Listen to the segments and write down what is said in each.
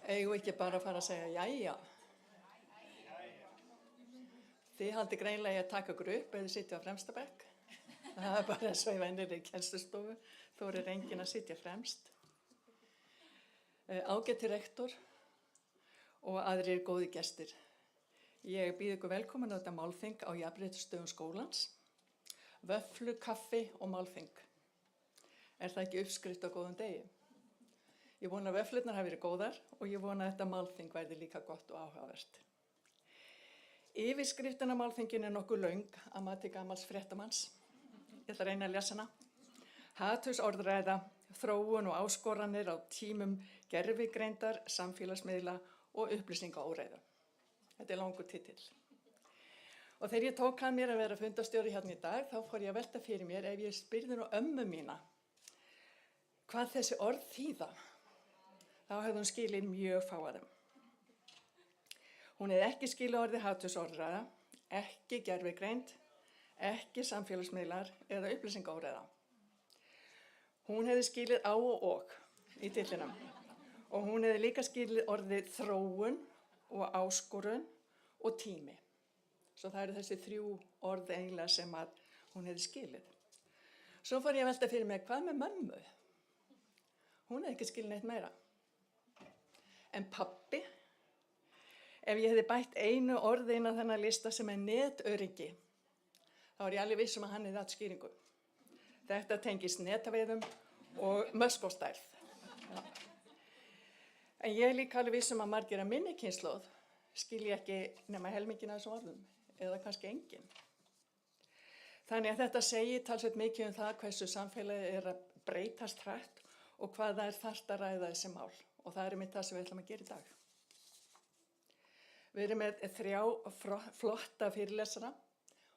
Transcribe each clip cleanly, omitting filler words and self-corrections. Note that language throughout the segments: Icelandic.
Eigum við ekki bara að fara að segja jæja? Þið haldið greinlega að taka ykkur upp eða sitja á fremsta bekk. Það er bara eins og í venjulegri kennslustofu. Þó er enginn að sitja fremst. Ágæti rektor og aðrir góði gestir. Ég býð ykkur velkomin á þetta málþing á jafnréttisstöðum skólans. Vöfflu, kaffi og málþing. Er það ekki uppskrift á góðum degi? Ég vona að vöfflurnar hafi verið góðar og ég vona að þetta málþing verði líka gott og áhugavert. Yfirskriftin á málþinginu er nokkuð löng að mati gamals fréttamanns. Ég ætla að reyna að lesa hana. Hatursorðræða, þróun og áskoranir á tímum gervigreindar, samfélagsmiðla og upplýsingaóreiðu. Þetta er langur titill. Og þegar ég tók að mér að vera fundarstjóri hérna í dag, þá fór ég að velta fyrir mér ef ég spyrði nú ömmu mína hvað þessi orð þýða. Þá hefði hún skilið mjög fá að þeim. Hún hefði ekki skilið orðið hatursorðræða, ekki gervigreind, ekki samfélagsmiðlar eða upplýsingaóreiða. Hún hefði skilið á og í titlinum og hún hefði líka skilið orðið þróun og áskorun og tími. Svo það eru þessi 3 orð eiginlega sem að hún hefði skilið. Svo fór ég að velta fyrir mig, hvað með mömmu? Hún hefði ekki skilið neitt meira. En pabbi, ef ég hefði bætt einu orði inn á þennan lista sem er netöryggi, þá er ég alveg viss að hann hefði átt skýringu. Þetta tengist netaveiðum og möskóstærð. Ja. En ég er líka alveg viss að margir af minni kynslóð skilji ekki nema helmingina af þessum orðum, eða kannski engin. Þannig að þetta segir talsvert mikið það hversu samfélagið er að breytast hratt og hvað það er þarft að ræða þessi mál. Og það er einmitt það sem við ætlum að gera í dag. Við erum með 3 flotta fyrirlesara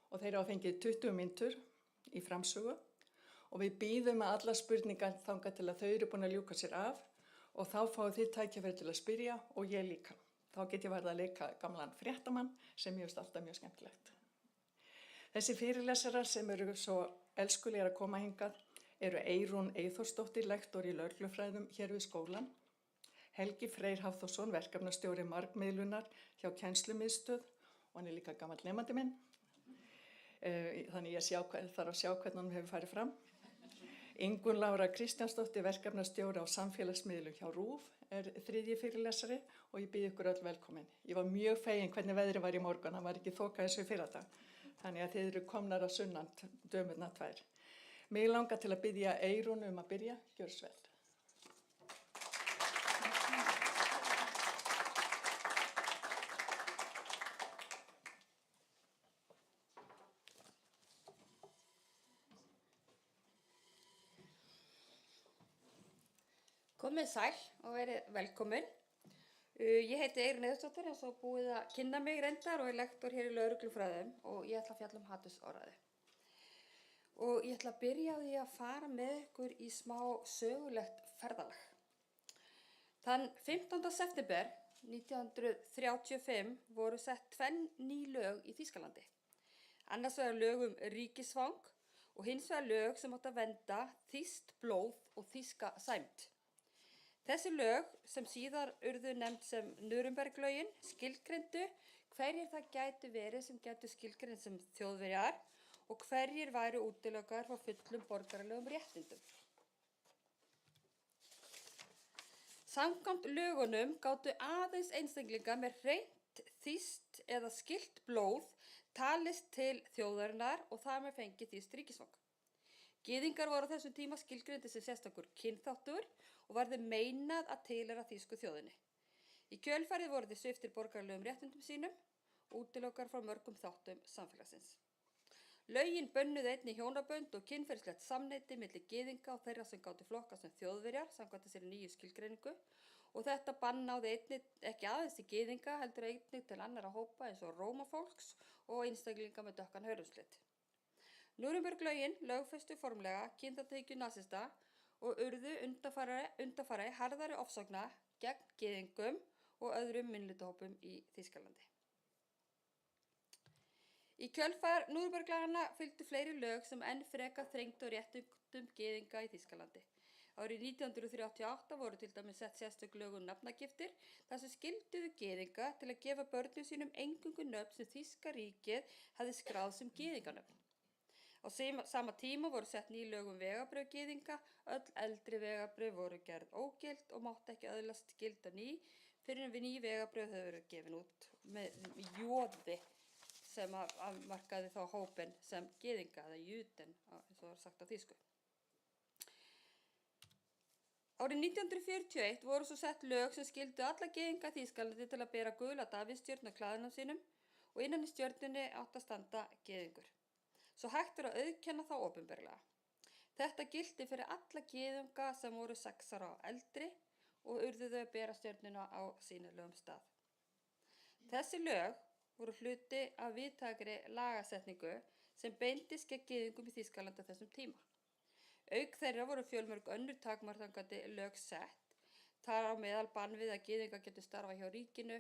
og þeir hafa fengið 20 mínútur í framsögu og við bíðum að allar spurningar þangað til að þau eru búin að ljúka sér af og þá fáið þið tækifæri til að spyrja og ég líka. Þá get ég verið að leika gamlan fréttamann sem ég veist alltaf mjög skemmtilegt. Þessi fyrirlesarar sem eru svo elskulegir að koma hingað eru Eyrún Eyþórsdóttir, lektor í lögreglufræðum hér við skólann, Helgi Freyr Hafþórsson, verkefnastjóri margmiðlunar hjá kennslumiðstöð og hann er líka gamall nemandi minn. Þannig ég þarf að sjá hvernig hann hefur farið fram. Ingunn Lára Kristjánsdóttir, verkefnastjóri á samfélagsmiðlum hjá RÚV, er 3. fyrirlesari og ég býð ykkur öll velkomin. Ég var mjög fegin hvernig veðrið var í morgun, hann var ekki þokað eins og í fyrradag. Þannig að þið eru komnar að sunnan dömurnar 2. Mig langar til að biðja Eyrún að byrja, gjörðu svo vel. Komið sæl og verið velkomin. Ég heiti Eyrún Eyþórsdóttir og svo búið að kynna mig reyndar og er lektor hér í lögreglufræðum og ég ætla að fjalla um hatursorðræðu. Og ég ætla að byrja á því að fara með ykkur í smá sögulegt ferðalag. Þann 15. september 1935 voru sett 2 ný lög í Þýskalandi. Annars vegar lög ríkisfang og hins vegar lög sem átti að vernda þýskt blóð og þýska sæmd. Þessi lög sem síðar urðu nefnd sem Nuremberg-lögin skilgreindu hverjir það gætu verið sem gætu skilgreind sem þjóðverjar og hverjir væru útilokaðir frá fullum borgaralegum réttindum. Samkvæmt lögunum gátu aðeins einstaklingar með hreint þýskt eða skylt blóð talist til þjóðarinnar og þar með fengið þýskt ríkisfang. Gyðingar voru á þessum tíma skilgreindir sem sérstakur kynþáttur og var þeim meinað að tilheyra þýsku þjóðinni. Í kjölfarið voru þeir sviptir borgaralegum réttindum sínum, útilokaðir frá mörgum þáttum samfélagsins. Lögin bönnuðu einnig hjónabönd og kynferðislegt samneyti milli gyðinga og þeirra sem gátu flokkast sem þjóðverjar samkvæmt þessari nýju skilgreiningu og þetta bann náði einnig ekki aðeins til gyðinga heldur einnig til annarra hópa eins og rómafólks og einstaklinga með dökkan hörundslit. Nuremberg-lögin lögfestu formlega kynþáttahyggju nasista og urðu undanfari harðari ofsókna gegn gyðingum og öðrum minnihlutahópum í Þýskalandi. Í kjölfar Nuremberg-laganna fylgdu fleiri lög sem enn frekar þrengdu á réttindum gyðinga í Þýskalandi. Árið 1938 voru til dæmis sett sérstök lög nafnagiftir þar sem skylduðu gyðinga til að gefa börnum sínum eingöngu nöfn sem þýska ríkið hafði skráð sem gyðinganöfn. Á sama tíma voru sett ný lög vegabréf gyðinga, öll eldri vegabréf voru gerð ógild og mátti ekki öðlast gild á ný fyrir en við ný vegabréf þau verið gefin út með jóði sem afmarkaði þá hópinn sem gyðinga eða júden, eins og var sagt á þýsku. Árið 1941 voru svo sett lög sem skyldu alla gyðinga í Þýskalandi til að bera gula Davíðsstjörnu á klæðunum sínum og innan í stjörnunni átti að standa gyðingur. Svo hægt að auðkenna þá opinberlega. Þetta gilti fyrir alla gyðinga sem voru 6 ára og eldri og urðu þau að bera stjörnuna á sýnilegum stað. Þessi lög voru hluti af víðtækri lagasetningu sem beindist gegn gyðingum í Þýskalandi á þessum tíma. Auk þeirra voru fjölmörg önnur takmarkandi lög sett, þar á meðal bann við að gyðingar getur starfa hjá ríkinu,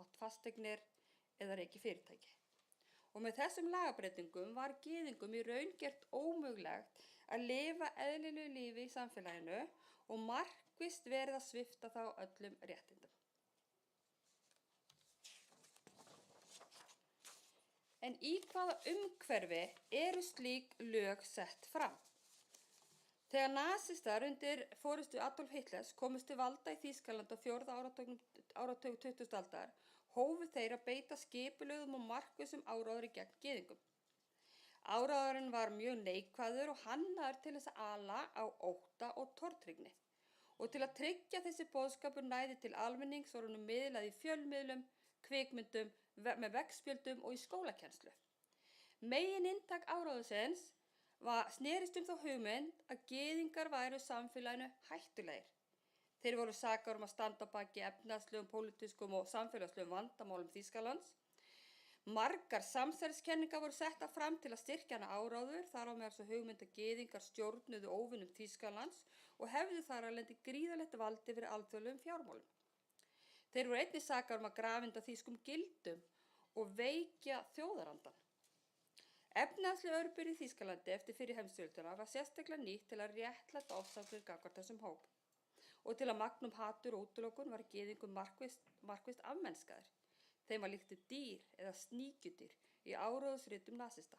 átt fasteignir eða rekið fyrirtæki. Og með þessum lagabreytingum var gyðingum í raun gert ómögulegt að lifa eðlilegu lífi í samfélaginu og markvisst verið að svipta þá öllum réttindum. En í hvaða umhverfi eru slík lög sett fram? Þegar nasistar undir forystu Adolf Hitlers komust til valda í Þýskaland á 4. áratug 20. aldar, hófu þeir að beita skipulögðum og markvissum áráðri gegn gyðingum. Áráðurinn var mjög neikvæður og hannaður til þess að ala á ótta og tortryggni. Og til að tryggja þessi boðskapur næði til almennings var honum miðlað í fjölmiðlum, kvikmyndum, með veggspjöldum og í skólakennslu. Megininntak áráðusins snerist þá hugmynd að gyðingar væru samfélaginu hættulegir. Þeir voru sakaðir að standa á baki efnahagslegum, pólitískum og samfélagslegum vandamálum Þýskalands. Margar samsæriskenningar voru settar fram til að styrkja hana áráður, þar á meðal svo hugmynd að gyðingar stjórnuðu óvinum Þýskalands og hefðu þar að lendi gríðarlegt valdi fyrir alþjóðlegum fjármálum. Þeir voru einnig sakaðir að grafinda þýskum gildum og veikja þjóðarandann. Efnahagsleg örbirgð í Þýskalandi eftir fyrri heimsstyrjöldina var sérstaklega nýtt til að réttlæta ofsóknir gagnvart þessum hóp og til að magnum hatur og útilokun var gyðingum markvisst afmennskaðir. Þeim var líkt við dýr eða sníkjudýr í áróðusritum nasista.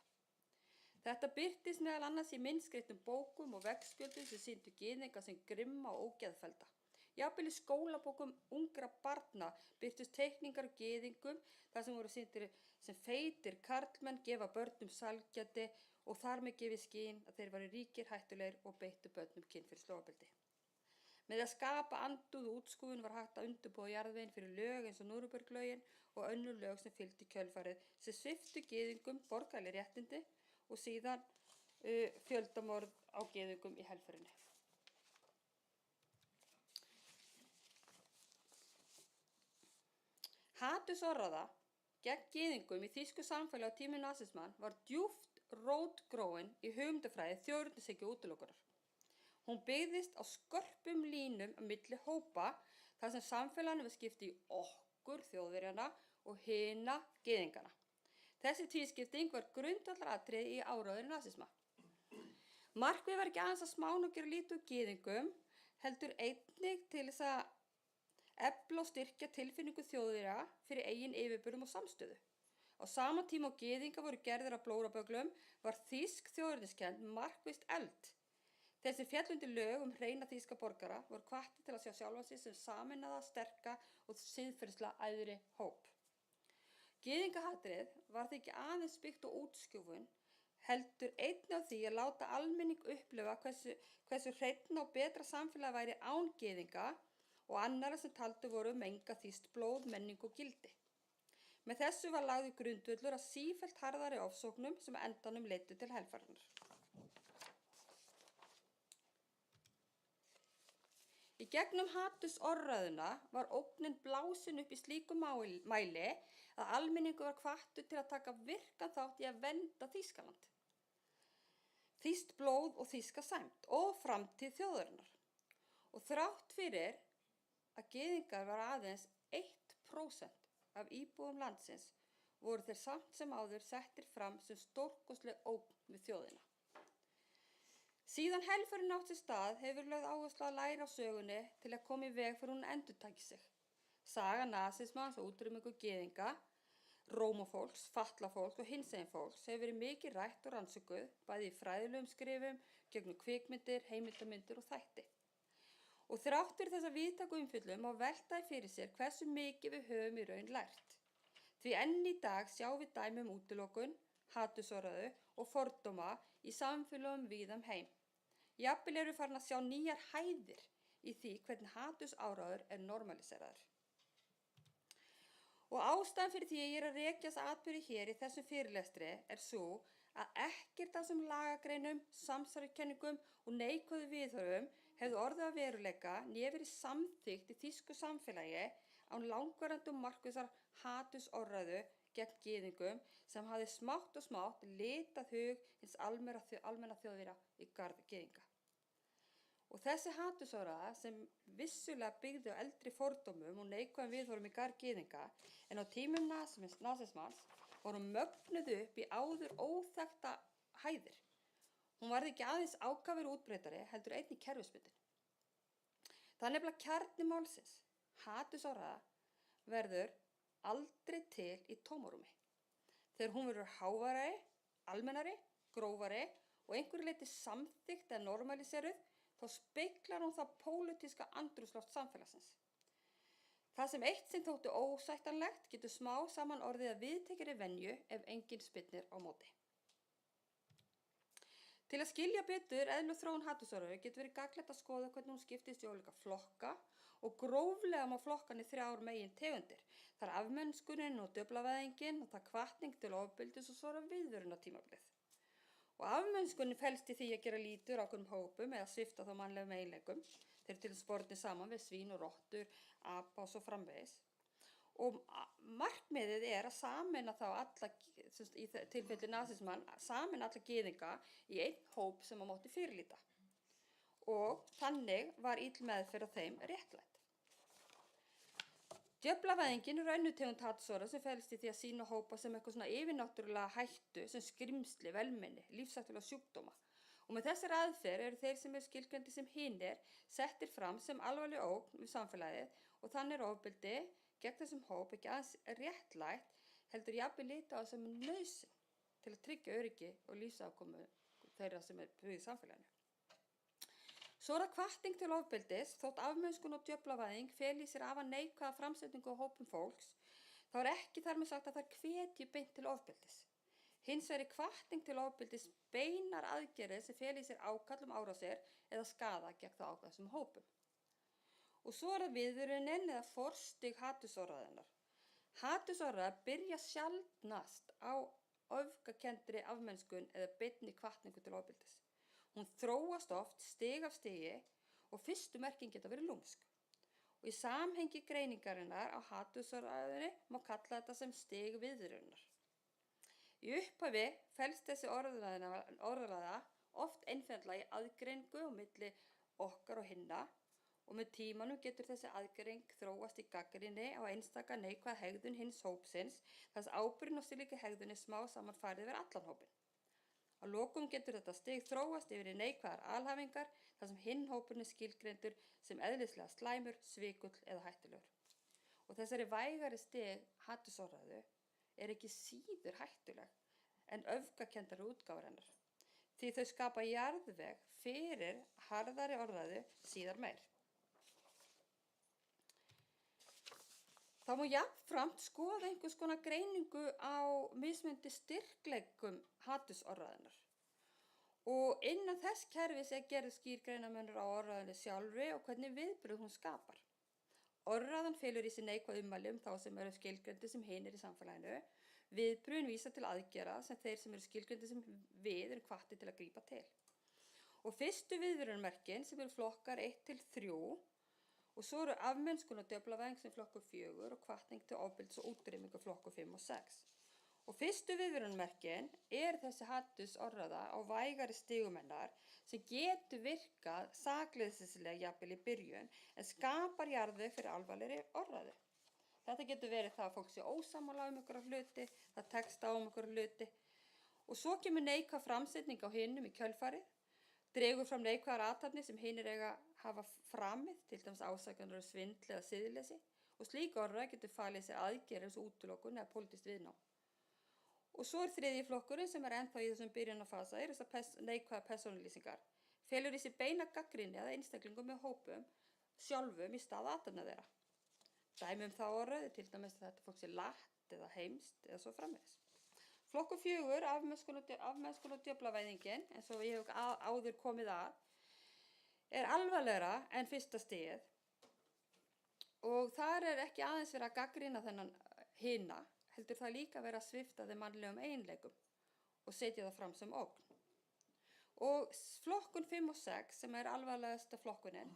Þetta birtist meðal annars í myndskreyttum bókum og veggspjöldum sem sýndu gyðinga sem grimma og ógeðfellda. Jafnvel í skólabókum ungra barna birtust teikningar af gyðingum þar sem voru sýndir sem feitir karlmenn gefa börnum sælgæti og þar með gefið skyn að þeir væru ríkir, hættulegir og beittu börnum kynferðislegu ofbeldi. Með að skapa andúð og útskúfun var hægt að undirbúa jarðveginn fyrir lög eins og Núremberglögin og önnur lög sem fylgdu í kjölfarið sem sviptu gyðingum borgaraleg réttindi og síðan fjöldamorð á gyðingum í helförinni. Hatursorðræða gegn gyðingum í þýsku samfélagi á tímum nasismans var djúpt rótgróin í hugmyndafræði þjóðernishyggju og útilokunar. Hún byggðist á skörpum línum á milli hópa þar sem samfélaginu var skipt í okkur Þjóðverjana og hina gyðingana. Þessi tvískipting var grundvallaratriði í áróðri nasisma. Markmiðið var ekki aðeins að smána og gera lítið úr gyðingum, heldur einnig til þess að efla og styrkja tilfinningu Þjóðverja fyrir eigin yfirburðum og samstöðu. Á sama tíma og gyðingar voru gerðir af blórabögglum var þýsk þjóðerniskennd markvisst efld. Þeir sem féllu undir lög hreina þýska borgara voru hvattir til að sjá sjálfa sig sem sameinaða, sterka og siðferðislega æðri hóp. Gyðingahatrið var því ekki aðeins byggt á útskúfun, heldur einnig á því að láta almenning upplifa hversu hreinna og betra samfélag væri án gyðinga og annarra sem taldu voru menga þýskt blóð, menning og gildi. Með þessu var lagður grundvöllur að sífellt harðari ofsóknum sem á endanum leiddu til helfararinnar. Í gegnum hatursorðræðuna var ógnin blásin upp í slíkum mæli að almenningur var hvattur til að taka virkan þátt í að vernda Þýskaland. Þýskt blóð og þýska sæmd og framtíð þjóðarinnar. Og þrátt fyrir að gyðingar var aðeins 1% af íbúum landsins voru þeir samt sem áður settir fram sem stórkostleg ógn við þjóðina. Síðan helförin átt sér stað hefur lögð áherslu að læra á sögunni til að koma í veg fyrir hún endurtaki sig. Saga nasismans og útrýmingu gyðinga, rómafólks, fatlafólks og hinsegin fólks hefur verið mikið rætt og rannsökuð, bæði í fræðilegum skrifum, gegnum kvikmyndir, heimildarmyndir og þætti. Og þrátt fyrir þessa víðtæku umfjöllun má velta fyrir sér hversu mikið við höfum í raun lært. Því enn í dag sjáum við dæmi útilokun, hatursorðræðu og fordóma í samfélögum víða heim. Jafnvel eru farin að sjá nýjar hæðir í því hvernig hatursáróður er normaliseraður. Og ástæðan fyrir því að ég er að rekja þessa atburði hér í þessum fyrirlestri er svo að ekkert af þessum lagagreinum, samsæriskenningum og neikvæðu viðhorfum hefðu orðið að veruleika né verið samþykkt í þýsku samfélagi án langvarandi og markvissar hatursorðræðu gegn gyðingum sem hafði smátt og smátt litað hug hins almenna þjóðverja í garð gyðinga. Og þessi hatursorðræða sem vissulega byggði á eldri fordómum og neikvæðum viðhorfum í garð gyðinga en á tímum nasismans var hún mögnuð upp í áður óþekkta hæðir. Hún varð ekki aðeins ákafur útbreytari heldur einnig kerfisbundin. Það er nefnilega kjarni málsins. Hatursorðræða verður aldrei til í tómarúmi. Þegar hún verður háværari, almennari, grófari og einhverju leyti samþykkt eða normaliseruð, þá speglar hún það pólitíska andrúmsloft samfélagsins. Það sem eitt sinn þótti ósættanlegt getur smá saman orðið að viðtekinni venju ef enginn spyrnir á móti. Til að skilja betur eðli og þróun hatursorðræðu getur verið gagnlegt að skoða hvernig hún skiptist í ólíka flokka og gróflega má flokkan í 3 megintegundir. Það er afmennskunin og djöflavæðingin og það hvatning til ofbeldis og svo er viðvörunartímabilið. Og afmennskunin felst í því að gera lítið úr ákveðnum hópum eða svipta þá mannlegum eiginleikum. Þeir eru til að sporna saman við svín og rottur, apa og svo framvegis. Og markmiðið er að sameina þá alla, í tilfelli nasismann, sameina alla gyðinga í einn hóp sem að mátti fyrirlíta. Og þannig var ill meðferð á þeim réttlætt. Djöflavæðingin er önnur tegund hatursorðræðu sem felst í því að sýna hópa sem eitthvað svona yfirnáttúrulega hættu sem skrimsli, velmenni, lífshættulega sjúkdóma. Og með þessari aðferð eru þeir sem eru skilgreindir sem hinir settir fram sem alvarleg ógn við samfélagið og þannig er ofbeldi gegn þessum hóp ekki aðeins réttlætt heldur jafnvel litið á sem nauðsyn til að tryggja öryggi og lífsafkomu þeirra sem er byggð í samfélaginu. Svo er það hvatning til ofbeldis, þótt afmennskun og djöflavæðing feli í sér afar neikvæða framsetningu á hópum fólks, þá er ekki þar með sagt að það hvetji beint til ofbeldis. Hins vegar er hvatning til ofbeldis beinar aðgerðir sem feli í sér ákall árásir eða skaða gegn þá ákveðnum hópum. Og svo er það viðvörunin eða forstig hatursorðræðunnar. Hatursorðræða byrja sjaldnast á öfgakenndri afmennskun eða beinni hvatningu til ofbeldis. Hún þróast oft stig af stigi og fyrstu merking geta verið lúmsk. Og í samhengi greiningarinnar á hatursorðræðunni má kalla þetta sem stig viðvörunar. Í upphafi felst þessi orðræða oft einfaldlega í aðgreiningu á milli okkar og hinna og með tímanum getur þessi aðgreining þróast í gagnrýni á einstaka neikvæða hegðun hins hópsins þar sem ábyrgðin á slíkri hegðun er smá saman farið yfir allan hópinn. Að lokum getur þetta stig þróast yfir í neikvæðar alhæfingar þar sem hinn hópurinn er skilgreindur sem eðlislega slæmur, svikull eða hættulegur. Og þessari vægari stig hatursorðræðu er ekki síður hættuleg en öfgakenndari útgáfur hennar, því þau skapa jarðveg fyrir harðari orðræðu síðar meir. Þá má jafnframt skoða einhvers konar greiningu á mismunandi styrkleikum hatursorðræðunnar. Og innan þess kerfis er gerð skýr greinarmunur á orðræðunni sjálfri og hvernig viðbrögð hún skapar. Orðræðan felur í sér neikvæð ummæli þá sem eru skilgreindir sem hinir í samfélaginu. Viðbrögðin vísa til aðgerða sem þeir sem eru skilgreindir sem við eru hvattir til að grípa til. Og fyrstu viðvörunarmerkin sem eru flokkar 1-3 og svo eru afmennskun og djöflavæðing sem flokkur 4 og hvatning til ofbeldis og útrýmingu flokkur 5 og 6. Og fyrstu viðvörunarmerkin er þessi hatursorðræða á vægari stigum hennar sem getur virkað sakleysislega jafnvel í byrjun en skapar jarðveg fyrir alvarlegri orðræðu. Þetta getur verið það að fólk sé ósammála einhverja hluti, það tekst á einhverja hluti og svo kemur neikvæð framsetning á hinum í kjölfarið. dregur fram neikvæðar athafnir sem hinir eiga hafa framið, til dæmis ásakanir svindl eða siðleysi, og slík orðræða getur falið sér aðgerðir eins og útilokun eða pólitískt viðnám. Og svo þriðji flokkurinn sem ennþá í þessum byrjunarfasa þessar neikvæða persónulýsingar, felur í sér beina gagnrýni að einstaklingum með hópum sjálfum í stað athafna þeirra. Dæmi þá orðræðu, til dæmis að þetta fólk sé latt eða heimst eða svo framvegis. Flokkur 4, afmennskun og djöflavæðingin, eins og ég hef áður komið að, alvarlegra en fyrsta stigið, og þar ekki aðeins verið að gagnrýna þennan hina, heldur það líka verið að svipta þeim mannlegum eiginleikum og setja það fram sem ógn. Og flokkun 5 og 6, sem alvarlegasta flokkunin,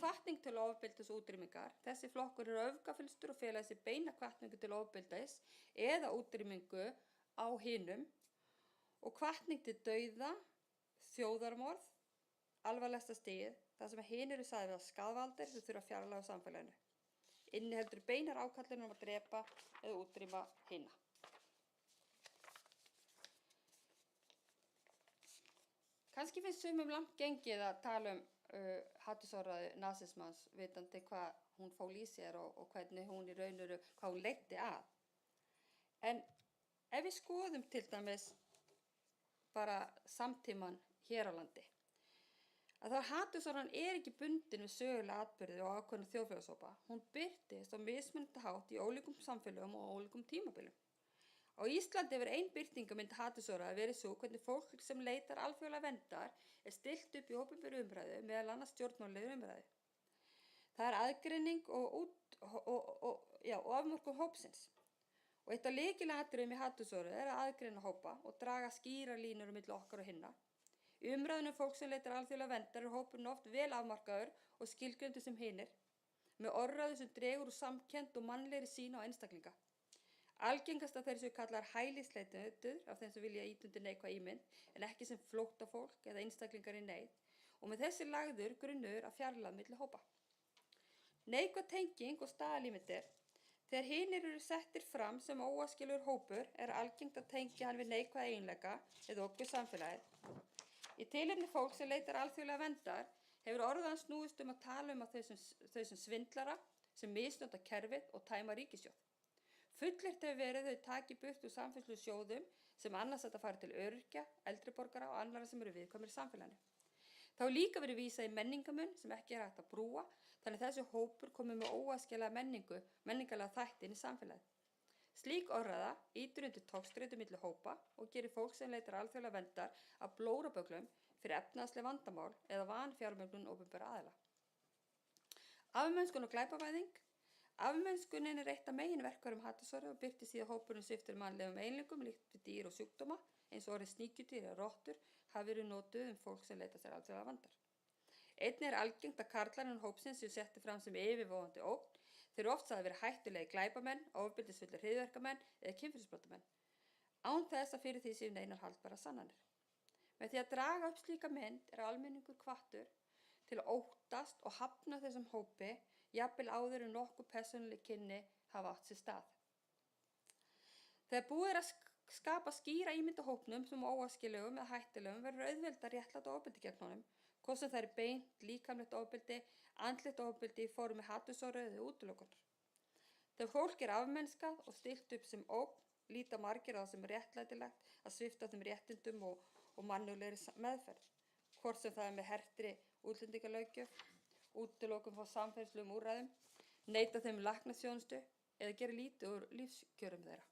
hvatning til ofbeldis og útrýmingar. Þessi flokkur öfgafyllstur og fela þessi beina hvatningu til ofbeldis eða útrýmingu á hinum, og hvatning til dauða, þjóðarmorð, alvarlegasta stigið, þar sem hin eru sagðir að skaðvaldir sem þurfa að fjarlægja á samfélaginu. Inniheldur beinar ákallanir að drepa eða útrýma hina. Kannski finnst sumum langt gengið að tala hatursorðræðu nasismans, vitandi hvað hún fól í sér og hvernig hún í raun og veru, hvað hún leiddi að. En ef við skoðum til dæmis bara samtíman hér á landi, að þá hatursorðræðan ekki bundin við sögulega atburði og ákveðna þjóðfélagshópa. Hún birtist á mismunandi hátt í ólíkum samfélögum og ólíkum tímabilum. Á Íslandi hefur ein birtingamynd hatursorðræðu verið svo hvernig fólk sem leitar alþjóðlegrar verndar stillt upp í opinberri umræðu, meðal annars stjórnmálalegri umræðu. Það aðgreining og afmörkun hópsins. Og eitt af lykilatriðum í hatursorðræðu að aðgreina hópa og draga skýrar línur milli okkar og hinna. Í umræðunum fólk sem leitar alþjóðlegrar verndar hópurinn oft vel afmarkaður og skilgreindur sem hinir, með orðræðu sem dregur úr samkennd og mannlegri sýn á einstaklinga. Algengast af þeir sem kallar hælisleitendur af þeim sem vilja ýta undir neikvæða ímynd, en ekki sem flóttafólk eða einstaklingar í neyð, og með þessi lagður grunnur að fjarlægð milli hópa. Neikvæð tenging og staðalímyndir. Þegar hinir eru settir fram sem óaskilugur hópur algengt að tengja hann við neikvæða eiginleika eða ógn við samfélagið. Í tilefni fólk sem leitar alþjóðlega verndar hefur orðan snúist að tala að þau sem svindlara, sem misnota kerfið og tæma ríkissjóð. Fullyrt hefur verið þau taki burt úr samfélagslegu sjóðum sem annars ætti að fara til öryrkja, eldri borgara og annarra sem eru viðkvæmir í samfélaginu. Þá hefur líka verið vísað í menningamun sem ekki hægt að brúa, þannig þessi hópur komið með óaskilaða menningarlega þætti inn í samfélagið. Slík orðræða ýtir undir togstreitu milli hópa og gerir fólk sem leitar alþjóðlega verndar að blórabögglum fyrir efnahagsleg vandamál eða vanfjármögnun opinberra aðila. Afmennskun og glæpavæðing. Afmennskunin eitt af meginverkfærum hatursorðræðu og birtist í að hópurinn sviptur mannlegum eiginleikum líkt við dýr og sjúkdóma, eins og orðið sníkjudýr eða rottur hafi verið notuð fólk sem leitar sér alþjóðlega verndar. Einnig algengt að karlar innan hópsins séu settir fram sem yfirvofandi ógn. Þeir eru oft sagðir vera hættulegi glæpamenn, ofbeldisfullir hryðjuverkamenn eða kynferðisbrotamenn, án þess að fyrir því séu neinar haldbærar sannanir. Með því að draga upp slíka mynd almenningur hvattur til að óttast og hafna þessum hópi, jafnvel áður en nokkuð persónuleg kynni hafa átt sér stað. Þegar búið að skapa skýra ímynd á hópnum sem óaskilegum eða hættulegum verður auðvelt að réttlæta ofbeldi gegn honum, hvort sem það beint, líkamlegt ofbeldi, andlegt ofbeldi í formi hatursorðræðu eða útilokunar. Þegar fólk afmennskað og stillt upp sem ógn, líta margir á það sem réttlætilegt að svipta þeim réttindum og mannúðlegri meðferð, hvort sem það með hertri útlendingalöggjöf, útilokun frá samfélagslegum úrræðum, neita þeim læknisþjónustu eða gera lítið úr lífskjörum þeirra.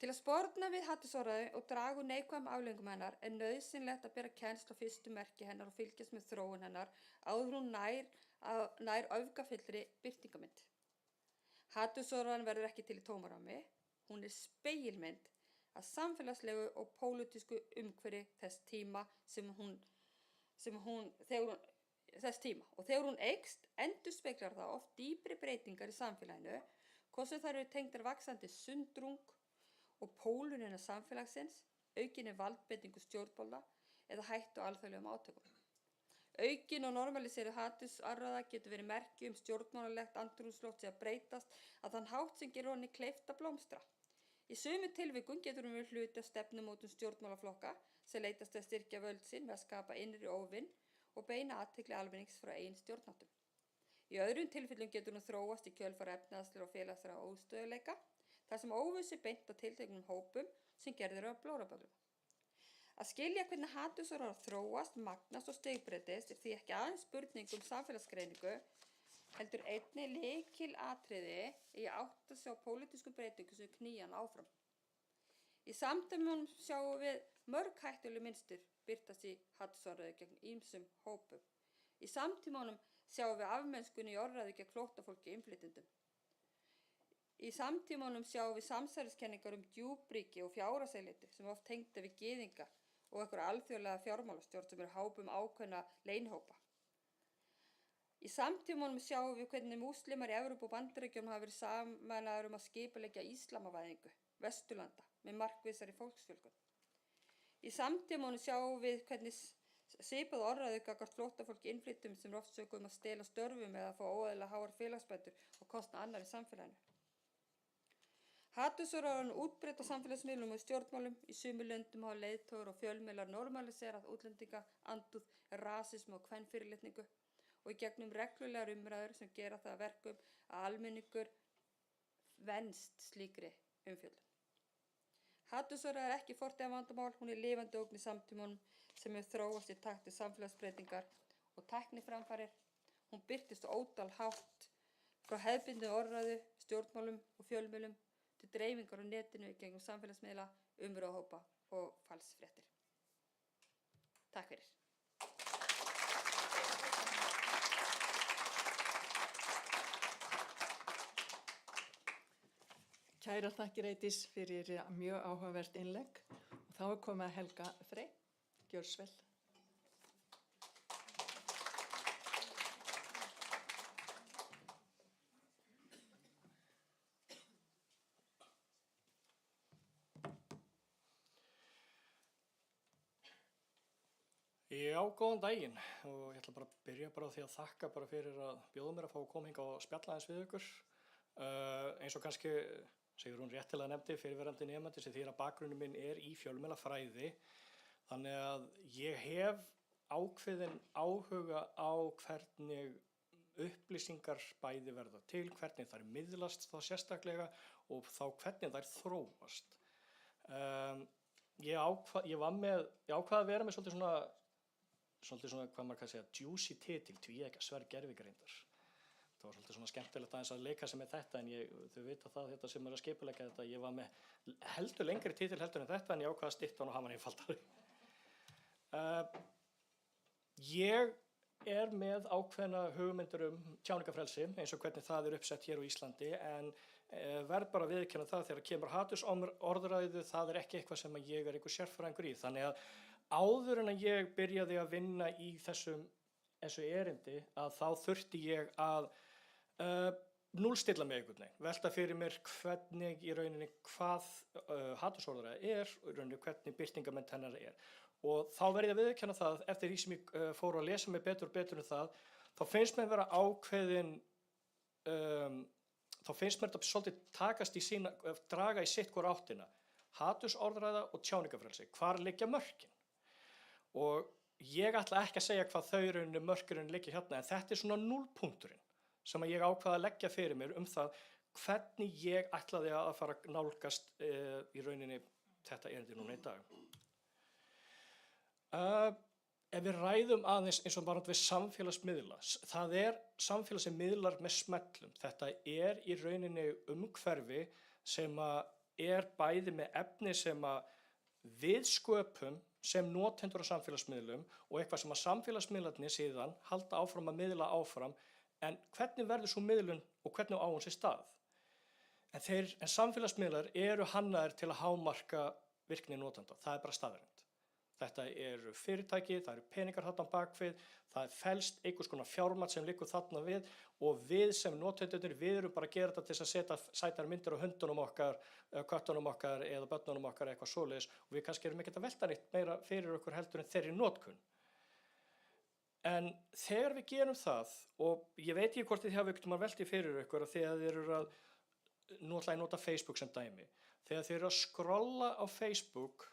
Til að sporna við hatursorðræðu og draga úr neikvæðum afleiðingum hennar nauðsynlegt að bera kennsl á fyrstu merki hennar og fylgjast með þróun hennar áður hún nær öfgafyllri birtingamynd. Hatursorðræðan verður ekki til í tómarúmi, hún spegilmynd að samfélagslegu og pólitísku umhverfi þess tíma og þegar hún eykst endurspeglar það oft dýpri breytingar í samfélaginu, hvort sem þær eru tengdar vaxandi sundrung og pólun innan samfélagsins, aukinni valdbeitingu stjórnvalda eða hættu á alþjóðlegum átökum. Aukin og normaliseruð hatursorðræða getur verið merki stjórnmálalegt andrúmsloft sé að breytast að þann hátt sem gerir honum kleift að blómstra. Í sömu tilvikum getur hún verið hluti af stefnumótun stjórnmálaflokka sem leitast að styrkja völd sín með að skapa innri óvinn og beina athygli almennings frá eigin stjórnarháttum. Í öðrum tilfellum getur hún þróast í kjölfar efnahagslegra og félagslegra óstöðugleika, þar sem óvissu beint á tilteknum hópum sem gerðir af blóraböllum. Að skilja hvernig hatursorðræða þróast, magnast og stigbreytist því ekki aðeins spurning samfélagsgreiningu, heldur einnig lykilatriði í að átta sig á pólitískum breytingum sem knýja hana áfram. Í samtímanum sjáum við mörg hættuleg mynstur birtast í hatursorðræðu gegn ýmsum hópum. Í samtímanum sjáum við afmennskunni í orðræðu gegn flóttafólki innflytjendum. Í samtímanum sjáum við samsæriskenningar djúpríki og fjárhagseiliti sem oft tengda við gyðinga og einhverja alþjóðlega fjármálastjórn sem hápum ákveðna leinhópa. Í samtímanum sjáum við hvernig múslimar í Evrópu og Bandaríkjunum hafa verið sameinaðir að skipuleggja íslamavæðingu Vesturlanda með markvissari fólksfjölgun. Í samtímanum sjáum við hvernig svipað orðræðu gagnvart flóttafólki innflytjendum sem oft sökum að stela störfum eða fá óeðlilega háar félagsbætur og kostna annarri samfélaginu. Hatursorðræðan útbreidd á samfélagsmiðlum og stjórnmálum. Í sumum löndum hafa leiðtogar og fjölmiðlar normaliserað útlendinga, andúð, rasismu og kvenfyrirlitningu og í gegnum reglulegar umræður sem gera það að verkum að almenningur venst slíkri umfjöllun. Hatursorðræða er ekki fortíðarvandamál, hún er lifandi ógn í samtímanum sem hefur þróast í takt við samfélagsbreytingar og tækniframfarir. Hún birtist ótal hátt frá hefðbundinni orðræðu, stjórnmálum og fjölmiðlum til dreifingar á netinu í gegnum samfélagsmiðla, umræðuhópa og falsfréttir. Takk fyrir. Kærar þakkir Eydís fyrir mjög áhugavert innlegg og þá er komið að Helga Frey. Gjörðu svo vel. Já, góðan daginn og ég ætla bara að byrja á því að þakka bara fyrir að bjóða mér að fá að koma hingað og spjalla aðeins við ykkur. Eins og kannski Sigrún réttilega nefndi fyrirverandi nemandi sem þýðir að bakgrunnur minn er í fjölmiðlafræði. Þannig að ég hef ákveðinn áhuga á hvernig upplýsingar bæði verða til, hvernig þær miðlast þá sérstaklega og þá hvernig þær þróast. Ég ákvað að vera með svolítið svona, hvað maður kann segja, juicy titil, tvíegg sverð gervigreindar. Það var svolítið svona skemmtilegt aðeins að leika sem með þetta en þau vita það þetta sem er að skipuleggja þetta. Ég var með heldur lengri titil heldur en þetta en ég ákvað að stytta hann og hafa hann einfaldari. Ég er með ákveðna hugmyndir tjáningafrelsi eins og hvernig það er uppsett hér á Íslandi en verð bara að viðurkenna það þegar kemur hatursorðræðu, það er ekki eitthvað sem ég er einhver sérfræðingur í. Þannig að áður en að ég byrjaði að vinna í þessu erindi að þá þurfti ég að núllstilla mig einhvern veginn, velta fyrir mér hvernig í rauninni hvað hatursorðræða er og í rauninni hvernig birtingarmynd hennar er. Og þá verð ég að viðurkenna það eftir því sem ég fór að lesa mig betur það, þá finnst mér vera ákveðin þá finnst mér þetta svolítið draga í sitt hvor áttina. Hatursorðræða og tjáningafrelsi, hvar liggja mörkin? Og ég ætla ekki að segja hvað þau mörkurinn liggja hérna, en þetta er svona núllpunkturinn sem ég ákvað að leggja fyrir mér það hvernig ég ætlaði að fara að nálgast í rauninni þetta erindi núna í dag. Ef við ræðum aðeins eins og bara við samfélagsmiðla, það er samfélag sem miðlar með smellum. Þetta er í rauninni umhverfi sem er bæði með efni sem við sköpum sem notendur á samfélagsmiðlum og eitthvað sem samfélagsmiðlarnir síðan halda áfram að miðla áfram, en hvernig verður svo miðlun og hvernig á hún sér stað? En samfélagsmiðlar eru hannaðir til að hámarka virkni notenda, það er bara staðreynd. Þetta eru fyrirtæki, það eru peningar þarna bakvið, það felst einhvers konar fjármagn sem liggur þarna við og við sem notendur, við erum bara að gera þetta til að setja sætar myndir á hundunum okkar, köttunum okkar eða börnunum okkar eitthvað svoleiðis og við kannski erum ekkert að velta neitt meira fyrir okkur heldur en þeirri notkun. En þegar við gerum það, og ég veit ekki hvort þið hafa ykkur velti fyrir ykkur að þegar þið eru nú ætla ég að nota Facebook sem dæmi, þegar þið eru að skrolla á Facebook,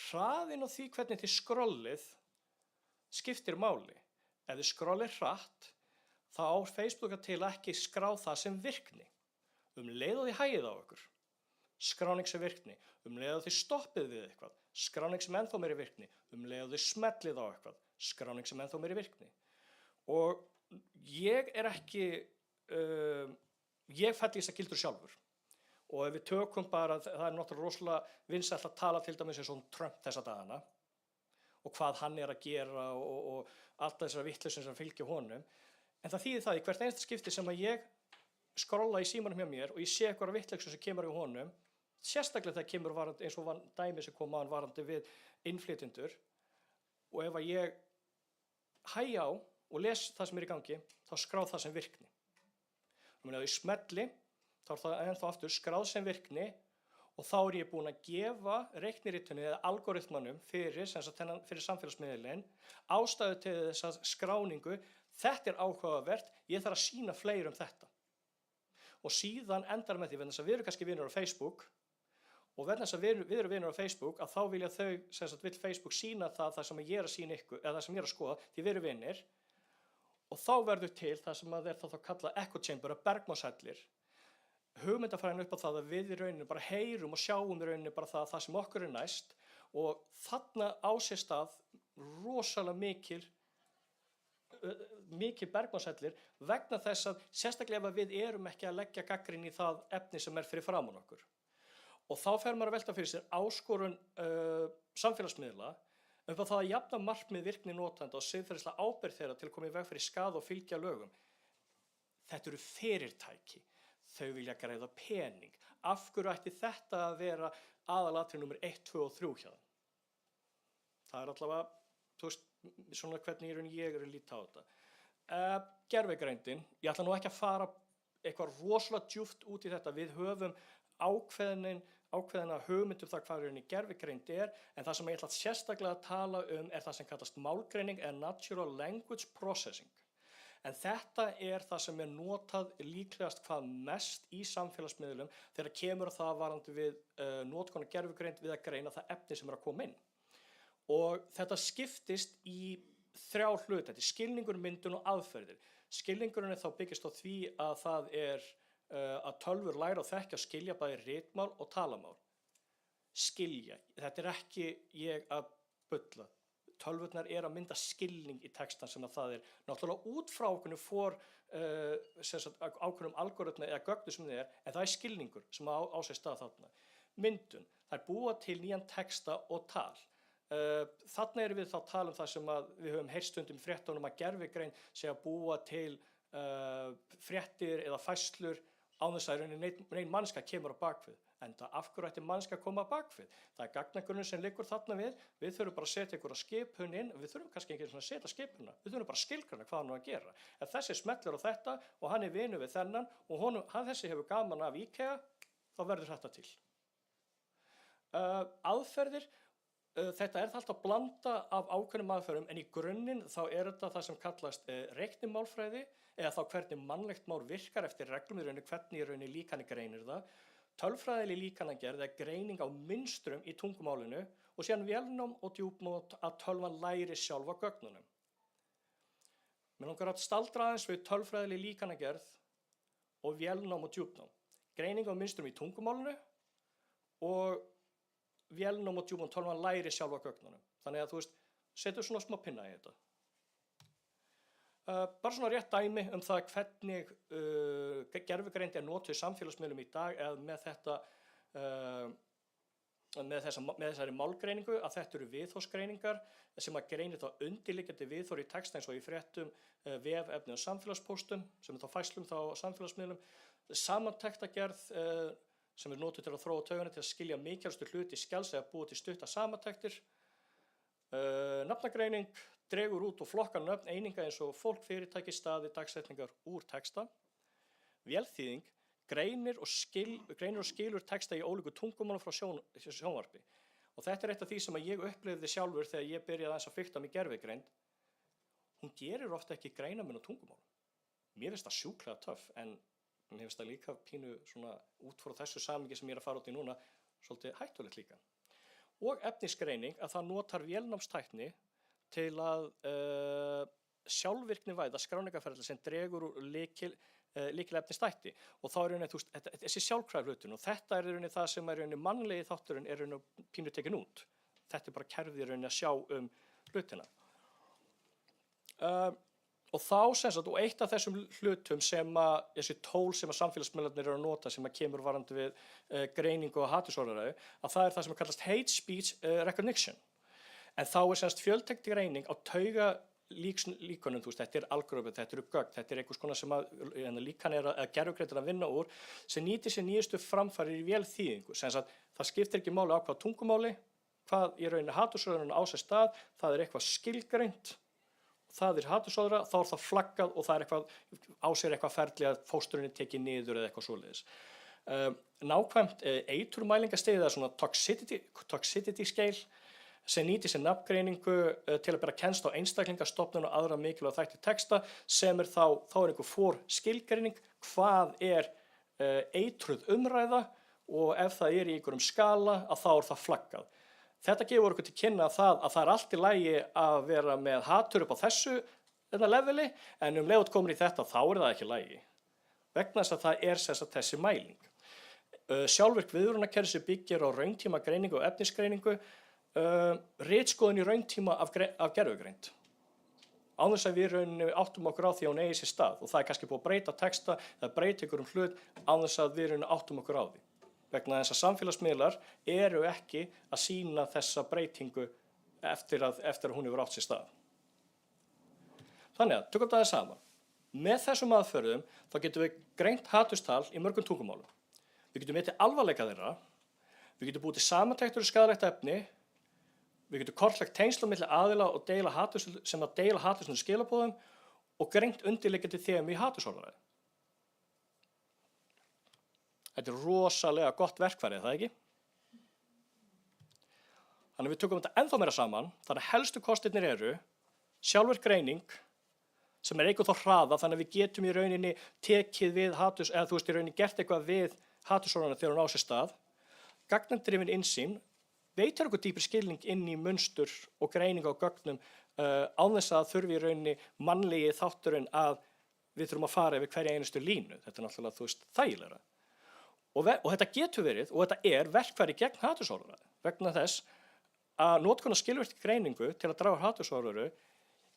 hraðin á því hvernig þið skrollið skiptir máli. Ef þið skrollið hratt, þá á Facebook til ekki skrá það sem virkni. Leið og þið hægið á ykkur, skráning sem virkni. Leið og þið stoppið við eitthvað, skráning sem ennþá meiri virkni. Leið og þið smellið á eitthvað, skráning sem ennþá meiri virkni. Og ég ekki, ég fell í þessar gildur sjálfur. Og ef við tökum bara, það náttúrulega rosalega vinsælt að tala til dæmis eins og Trump þessa dagana og hvað hann að gera og allt þessar vitleysun sem fylgja honum. En það þýðir það í hvert einasta skipti sem að ég skrolla í símanum hjá mér og ég sé eitthvað vitleysun sem kemur í honum, sérstaklega það kemur varandi, eins og dæmi sem kom varandi við innflytjendur, og ef að ég hægi á og les það sem í gangi, þá skrá það sem virkni. Ef ég smelli, þá það ennþá aftur skráð sem virkni og þá ég búinn að gefa reikniritunni eða algoritmanum fyrir samfélagsmiðilinn ástæðu til þess að skráningu, þetta áhugavert, ég þarf að sýna fleiri þetta. Og síðan endar með því, vegna þess að við erum kannski vinir á Facebook og vegna þess að við erum vinir á Facebook, að þá vilja vill Facebook sýna það sem ég að sýna ykkur, eða það sem ég að skoða, því við erum vinir, og þá verður til það sem að þá kallað echo chamber, bergmálshellir, hugmyndafræðin upp á það að við í rauninni bara heyrum og sjáum í rauninni bara það sem okkur næst, og þarna á sér stað rosalega mikil bergmálshellir vegna þess að sérstaklega ef við erum ekki að leggja gagnrýni í það efni sem fyrir framan okkur. Og þá fer maður að velta fyrir sér áskorun samfélagsmiðla upp á það að jafna markmið virkni notenda og siðferðislega ábyrgð þeirra til að koma í veg fyrir skaða og fylgja lögum. Þetta eru fyrirtæki. Þau vilja greiða pening. Af hverju ætti þetta að vera aðalatriði númer 1, 2 og 3 hjá þeim? Það allavega, svona hvernig ég að líta á þetta. Gervigreindin, ég ætla nú ekki að fara eitthvað rosalega djúpt út í þetta. Við höfum ákveðina hugmynd það hvað gervigreind en það sem ég ætla sérstaklega að tala það sem kallast málgreining eða natural language processing. En þetta það sem notað líklegast hvað mest í samfélagsmiðlum þegar kemur það varandi við notkun gervigreind við að greina það efni sem að koma inn. Og þetta skiptist í 3 hluti, þetta skilningur, myndun og aðferðir. Skilningurinn þá byggist á því að það að tölvur læra að þekkja og skilja bæði ritmál og talamál. Skilja, þetta ekki ég að bulla. Tölvurnar að mynda skilning í textan sem að það náttúrulega út frá okkur ákveðnum algoritmi eða gögnu sem það en það skilningur sem á sér stað þarna. Myndun, það búa til nýjan texta og tal. Þarna við þá tala það sem að við höfum heyrt stundum í fréttunum að gervigreind sé að búa til fréttir eða færslur án þess að nein mannska kemur á bakvið. Enda af hverju ætti mannska að koma á bakvið? Það gagnagrunnur sem liggur þarna við þurfum bara að setja einhverja skipun inn, við þurfum kannski ekki að setja skipuna, við þurfum bara að skilgreina hvað hann að gera. Ef þessi smellir á þetta og hann vinur við þennan og þessi hefur gaman af IKEA, þá verður þetta til. Aðferðir, þetta alltaf blanda af ákveðnum aðferðum, en í grunninn þá þetta það sem kallast reiknimálfræði, eða þá hvernig mannlegt mál virkar eftir reglum í rauninni, hvernig í rauninni líkanið greinir það. Tölfræðileg líkanagerð greining á mynstrum í tungumálinu og síðan vélnám og djúpnám að tölvan læri sjálf á gögnunum. Mig langar að staldra aðeins við tölfræðileg líkanagerð og vélnám og djúpnám. Greining á mynstrum í tungumálinu og vélnám og djúpnám tölvan læri sjálf á gögnunum. Þannig að setur svona smá pinna í þetta. Bara svona rétt dæmi það hvernig gervigreind notuð í samfélagsmiðlum í dag eða með þessari málgreiningu að þetta eru viðhorfsgreiningar sem að greinir þá undirliggjandi viðhorf í texta eins og í fréttum, vefefni og samfélagspóstum sem þá færslum þá á samfélagsmiðlum, samantektagerð sem notuð til að þróa taugarnar til að skilja mikilvægustu hluti í skjals eða búa til stuttar samantektir, nafnagreining dregur út og flokkar nöfn eininga eins og fólk, fyrirtæki, staði, dagsetningar úr texta. Vélþýðing greinir og skilur texta í ólíku tungumálum frá sjónvarpi. Og þetta eitt af því sem ég upplifði sjálfur þegar ég byrjaði aðeins að fikta með gervigreind. Hún gerir ofta ekki greinamun á tungumálum. Mér finnst það sjúklega töff, en en hefist það líka pínu svona út frá þessu samhengi sem ég er að fara út í núna, svolítið hættulegt líka. Og efnisgreining að það notar vélnámstækni til að sjálfvirkni væða skráningarferli sem dregur úr lykilefnisþætti og þá er rauninni, þessi sjálfkrafa hlutun og þetta er rauninni það sem er rauninni mannlegi þátturinn er rauninni pínu tekin út. Þetta er bara kerfið rauninni að sjá hlutina. Og þá sem sagt, og eitt af þessum hlutum sem þessi tól sem samfélagsmiðlarnir eru að nota sem kemur varandi við greiningu og hatursorðræðu, að það er það sem kallast hate speech recognition. En þá er sem sagt fjöltengd greining á taugalíkunum, þetta er algoritmi, þetta eru gögn, þetta er einhvers konar sem líkan er að gervigreind að vinna úr, sem nýtir sér nýjustu framfarir í vélþýðingu. Sem sagt, það skiptir ekki máli á hvað tungumáli, hvað í rauninni hatursorðræðunum á sér stað, það er eitthvað skilgreint. Það er hatursorðræða, þá er það flaggað og það er eitthvað, á sér eitthvað ferli að fósturinn er tekið niður eða eitthvað svoleiðis. Nákvæmt eiturmælingastig eða svona toxicity scale sem nýtir sér nafngreiningu til að bera kennsl á einstaklinga, stofnun og aðra mikilvæga þætti texta sem er þá er einhver skilgreining, hvað er eitruð umræða og ef það er í einhverjum skala að þá er það flaggað. Þetta gefur okkur til kynna að það er allt í lagi að vera með hatur upp á þessu leveli, en leið komur í þetta þá er það ekki í lagi. Vegna þess að það er þessi mæling. Sjálfvirk viðvörunarkerfi sem byggir á rauntíma greiningu og efnisgreiningu, ritskoðun í rauntíma af gervigreind. Án þess að við rauninni áttum okkur á því að hún eigi sér stað og það er kannski búið að breyta texta eða breyta einhverjum hlut án þess að við rauninni áttum okkur á því. Vegna þess að samfélagsmiðlar eru ekki að sýna þessa breytingu eftir að hún hefur átt sér stað. Þannig að, tökum þetta saman. Með þessum aðferðum þá getum við greint haturstal í mörgum tungumálum. Við getum metið alvarleika þeirra, við getum búið til samantektur skaðlegt efni, við getum kortlagt tengsl á milli aðila og deila hatursnum skilabóðum og greint undirliggjandi þemu í hatursorðræðu. Þetta er rosalega gott verkfæri, það ekki? Þannig að við tökum þetta ennþá meira saman, þannig að helstu kostirnir eru sjálfvirk greining sem er eitthvað þá hraða, þannig að við getum í rauninni tekið við eða í rauninni gert eitthvað við hatursorðræðuna þegar hún á sér stað. Gagnadrifin innsýn veitir okkur dýpri skilning inn í munstur og greining á gögnum án þess að þurfi í rauninni mannlegi þátturinn að við þurfum að fara yfir hverja einustu línu. Þetta er náttúrulega þægilegra. Og þetta getur verið, og þetta er verkfæri gegn hatursorðræðu vegna þess að notkun á skilvirkri greiningu til að draga hatursorðræðu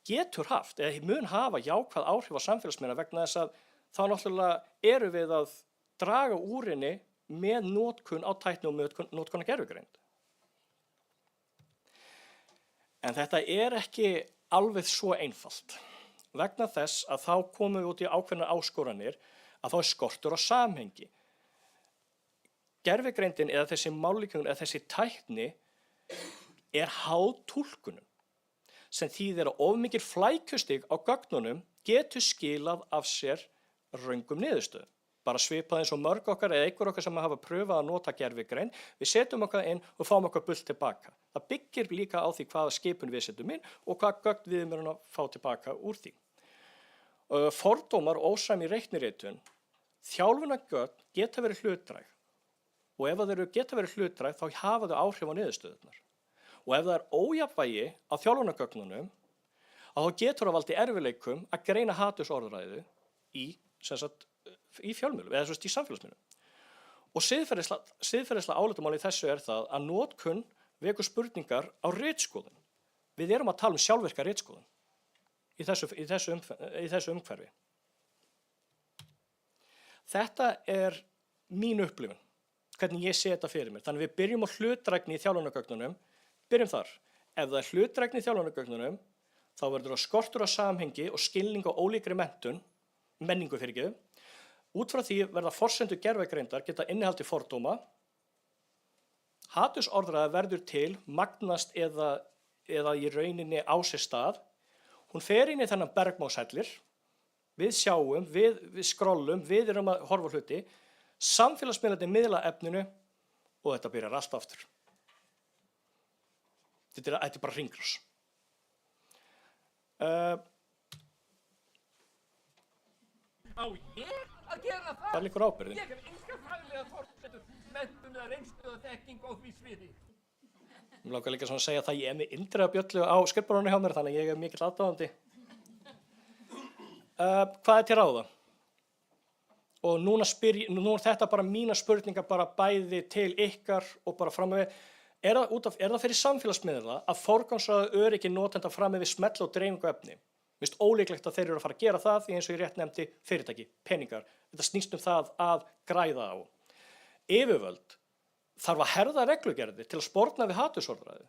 getur haft, eða mun hafa jákvæð áhrif á samfélagsmiðla vegna þess að þá náttúrulega eru við að draga úr henni með notkun á tækni og notkun á gervigreind. En þetta er ekki alveg svo einfalt. Vegna þess að þá komum við út í ákveðnar áskoranir að þá er skortur á samhengi. Gervigreindin eða þessi mállíkjunum eða þessi tækni er háð túlkunum sem þýðir að of mikil flækjustig á gögnunum getur skilað af sér röngum niðurstöðum. Bara svipað eins og mörg okkar eða einhver okkar sem hafa pröfað að nota gervigreind, við setjum okkar inn og fáum okkar bult tilbaka. Það byggir líka á því hvaða skipun við setjum inn og hvað gögn við erum að fá tilbaka úr því. Fordómar og ósæmi í reikniritun, þjálfunargögn geta verið hlutdræg. Og ef þeir geta verið hlutdræg þá hafa þau áhrif á niðurstöðurnar. Og ef það er ójafnvægi á þjálfunargögnunum, þá getur það valdið erfiðleikum að greina hatursorðræðu í fjölmiðlum eða í samfélagsmiðlum. Og siðferðislega álitamáli í þessu er það að notkun vekur spurningar á ritskoðun. Við erum að tala sjálfvirka ritskoðun í þessu umhverfi. Þetta er mín upplifun. Hvernig ég sé þetta fyrir mér. Þannig við byrjum á hlutdrægni í þjálfunargögnunum, byrjum þar. Ef það er hlutdrægni í þjálfunargögnunum, þá verður það skortur á samhengi og skilning á ólíkri menningu fyrirgefðu. Út frá því verða forsendur gervigreindar geta innihaldið fordóma. Hatursorðræða verður til, magnast eða í rauninni á sér stað. Hún fer inn í þennan bergmálshellir. Við sjáum, við skrollum, við erum að horfa á hluti. Samfélagsmiðlarnir miðla efninu og þetta byrjar allt aftur. Þetta er bara hringrás. Á ég að gera það. Hvar liggur ábyrgðin? Ég hef enga faglega forsendur, menntun eða reynslu og þekkingu á því sviði. Mér langar líka svona að segja það ég er með Indriðabjöllu á skrifborðinu hjá mér, þannig að ég er mikill aðdáðandi. Hvað er til ráða? Og nú er þetta bara mína spurningar bara bæði til ykkar og bara fram með. Er það fyrir samfélagsmiðla að forgangsraða öryggi notenda fram með smell og dreifingu efni? Mér finnst ólíklegt að þeir eru að fara að gera það því eins og ég rétt nefndi fyrirtæki, peningar. Þetta snýst það að græða á. Yfirvöld þarf að herða reglugerðir til að sporna við hatursorðræðu.